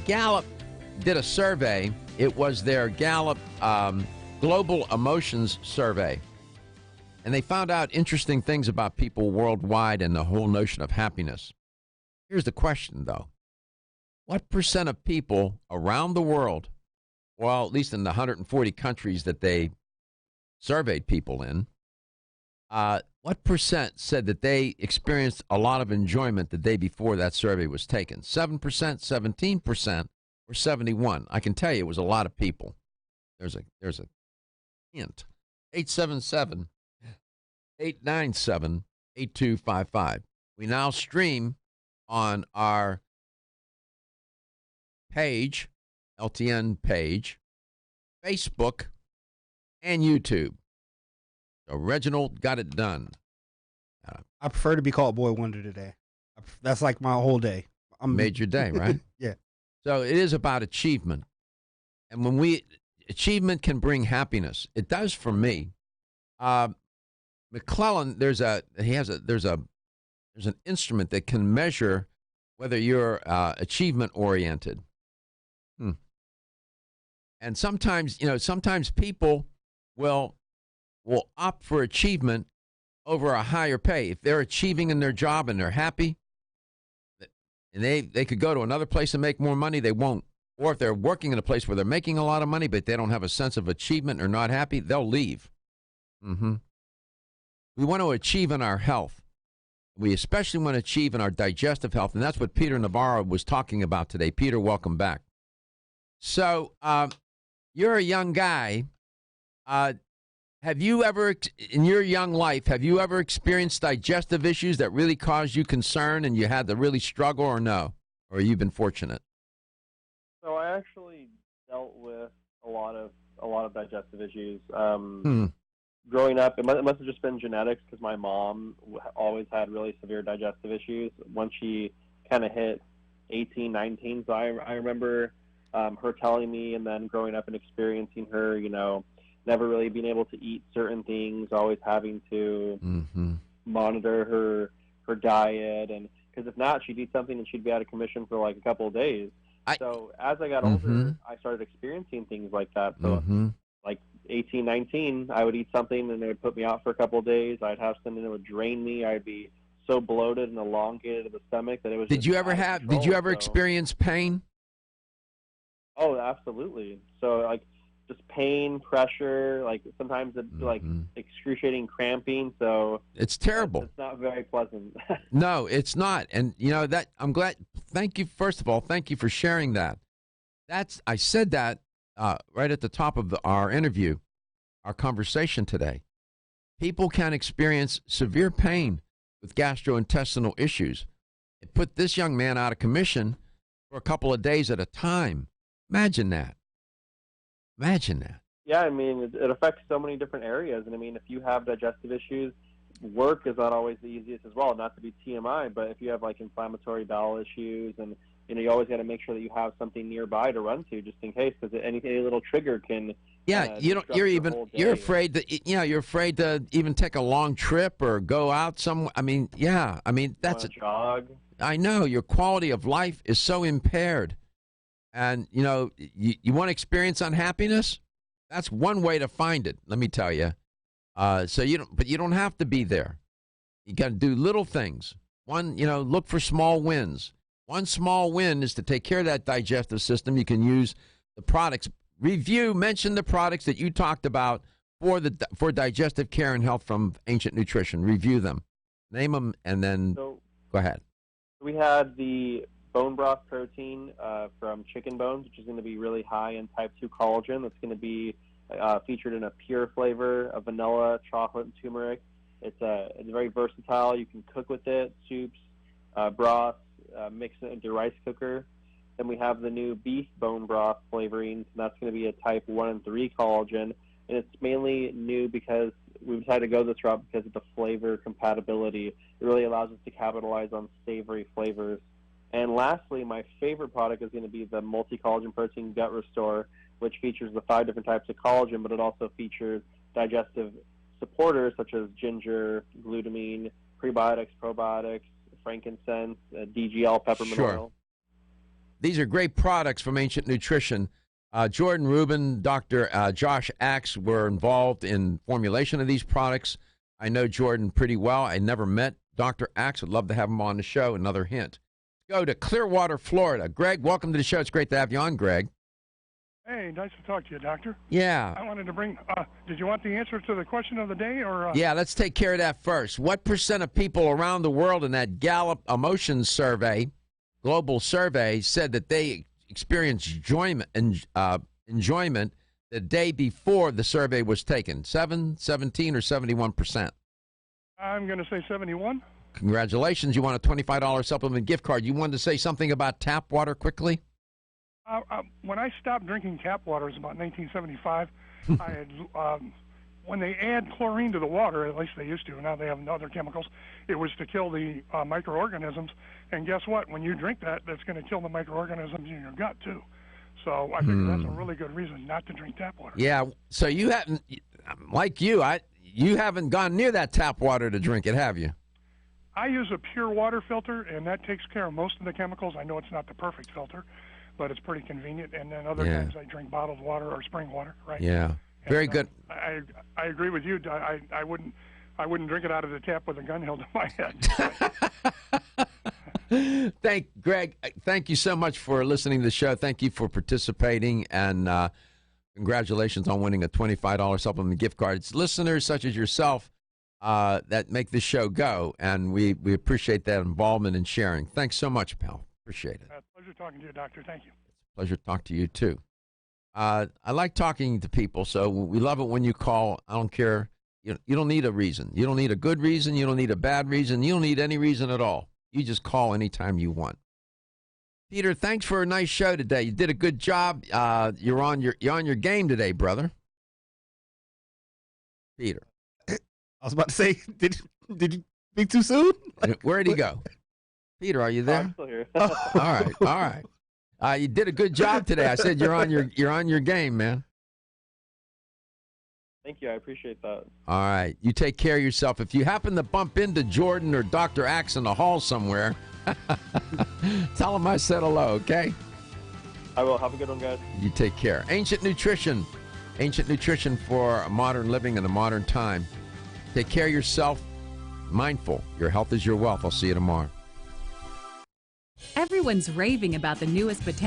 Gallup did a survey. It was their Gallup Global Emotions Survey. And they found out interesting things about people worldwide and the whole notion of happiness. Here's the question, though. What percent of people around the world, well, at least in the 140 countries that they surveyed people in, what percent said that they experienced a lot of enjoyment the day before that survey was taken? 7%, 17%, or 71%? I can tell you it was a lot of people. There's a hint. 877-897-8255. We now stream on our page, LTN page, Facebook, and YouTube. So Reginald got it done. I prefer to be called Boy Wonder today. That's like my whole day. Made your day, right? Yeah. So it is about achievement. And when achievement can bring happiness. It does for me. McClellan, there's an instrument that can measure whether you're achievement oriented. And sometimes people will opt for achievement over a higher pay. If they're achieving in their job and they're happy, and they could go to another place and make more money, they won't. Or if they're working in a place where they're making a lot of money, but they don't have a sense of achievement or not happy, they'll leave. We want to achieve in our health. We especially want to achieve in our digestive health, and that's what Peter Navarro was talking about today. Peter, welcome back. So you're a young guy. Have you ever, in your young life, experienced digestive issues that really caused you concern and you had to really struggle, or no? Or you've been fortunate? So I actually dealt with a lot of digestive issues. Growing up, it must have just been genetics because my mom always had really severe digestive issues once she kind of hit 18, 19. So I remember her telling me, and then growing up and experiencing her, never really being able to eat certain things, always having to monitor her diet, and because if not, she'd eat something and she'd be out of commission for like a couple of days. So as I got older, I started experiencing things like that. So like 18, 19, I would eat something and it would put me out for a couple of days. I'd have something that would drain me. I'd be so bloated and elongated in the stomach that it was. Did you ever experience pain? Oh, absolutely. So like just pain, pressure, like sometimes it's like excruciating cramping. So it's terrible. It's not very pleasant. No, it's not. And that I'm glad. Thank you. First of all, thank you for sharing that. I said that right at the top of our interview, our conversation today. People can experience severe pain with gastrointestinal issues. It put this young man out of commission for a couple of days at a time. Imagine that. Yeah, I mean, it affects so many different areas. And I mean, if you have digestive issues, work is not always the easiest as well. Not to be TMI, but if you have like inflammatory bowel issues, and you always got to make sure that you have something nearby to run to, just in case, because any little trigger can. Yeah, you're afraid to even take a long trip or go out somewhere. That's a jog. I know your quality of life is so impaired. And, you want to experience unhappiness? That's one way to find it, let me tell you. But you don't have to be there. You got to do little things. One, look for small wins. One small win is to take care of that digestive system. You can use the products. Mention the products that you talked about for digestive care and health from Ancient Nutrition. Review them. Name them, and then go ahead. We had the bone broth protein from chicken bones, which is going to be really high in type 2 collagen. That's going to be featured in a pure flavor of vanilla, chocolate, and turmeric. It's very versatile. You can cook with it, soups, broth, mix it into a rice cooker. Then we have the new beef bone broth flavorings, and that's going to be a type 1 and 3 collagen. And it's mainly new because we decided to go this route because of the flavor compatibility. It really allows us to capitalize on savory flavors. And lastly, my favorite product is going to be the multi-collagen protein gut restore, which features the 5 different types of collagen, but it also features digestive supporters such as ginger, glutamine, prebiotics, probiotics, frankincense, DGL, peppermint oil. These are great products from Ancient Nutrition. Jordan Rubin, Dr. Josh Axe were involved in formulation of these products. I know Jordan pretty well. I never met Dr. Axe. Would love to have him on the show. Another hint. Go to Clearwater, Florida. Greg, welcome to the show. It's great to have you on, Greg. Hey, nice to talk to you, Doctor. Yeah. I wanted to bring, did you want the answer to the question of the day? Or? Yeah, let's take care of that first. What percent of people around the world in that Gallup Emotions survey, global survey, said that they experienced enjoyment the day before the survey was taken? 7, 17, or 71%? I'm going to say 71. Congratulations. You won a $25 supplement gift card. You wanted to say something about tap water quickly? When I stopped drinking tap water, it was about 1975. I had, when they add chlorine to the water, at least they used to, now they have other chemicals, it was to kill the microorganisms. And guess what? When you drink that, that's going to kill the microorganisms in your gut, too. So I think that's a really good reason not to drink tap water. Yeah, so you haven't, like you haven't gone near that tap water to drink it, have you? I use a pure water filter, and that takes care of most of the chemicals. I know it's not the perfect filter, but it's pretty convenient. And then other times I drink bottled water or spring water, right? Yeah, very good. I agree with you. I wouldn't drink it out of the tap with a gun held to my head. Greg, thank you so much for listening to the show. Thank you for participating, and congratulations on winning a $25 supplement gift card. It's listeners such as yourself that make this show go, and we appreciate that involvement and sharing. Thanks so much, pal. Appreciate it. Pleasure talking to you, Doctor. Thank you. It's a pleasure to talk to you, too. I like talking to people, so we love it when you call. I don't care. You don't need a reason. You don't need a good reason. You don't need a bad reason. You don't need any reason at all. You just call anytime you want. Peter, thanks for a nice show today. You did a good job. You're on your game today, brother. Peter. I was about to say, did you speak too soon? Where'd he go? Peter, are you there? I'm still here. All right. You did a good job today. I said you're on your game, man. Thank you. I appreciate that. All right. You take care of yourself. If you happen to bump into Jordan or Dr. Axe in the hall somewhere, tell him I said hello, okay? I will. Have a good one, guys. You take care. Ancient Nutrition for modern living in a modern time. Take care of yourself. Mindful. Your health is your wealth. I'll see you tomorrow. Everyone's raving about the newest botanical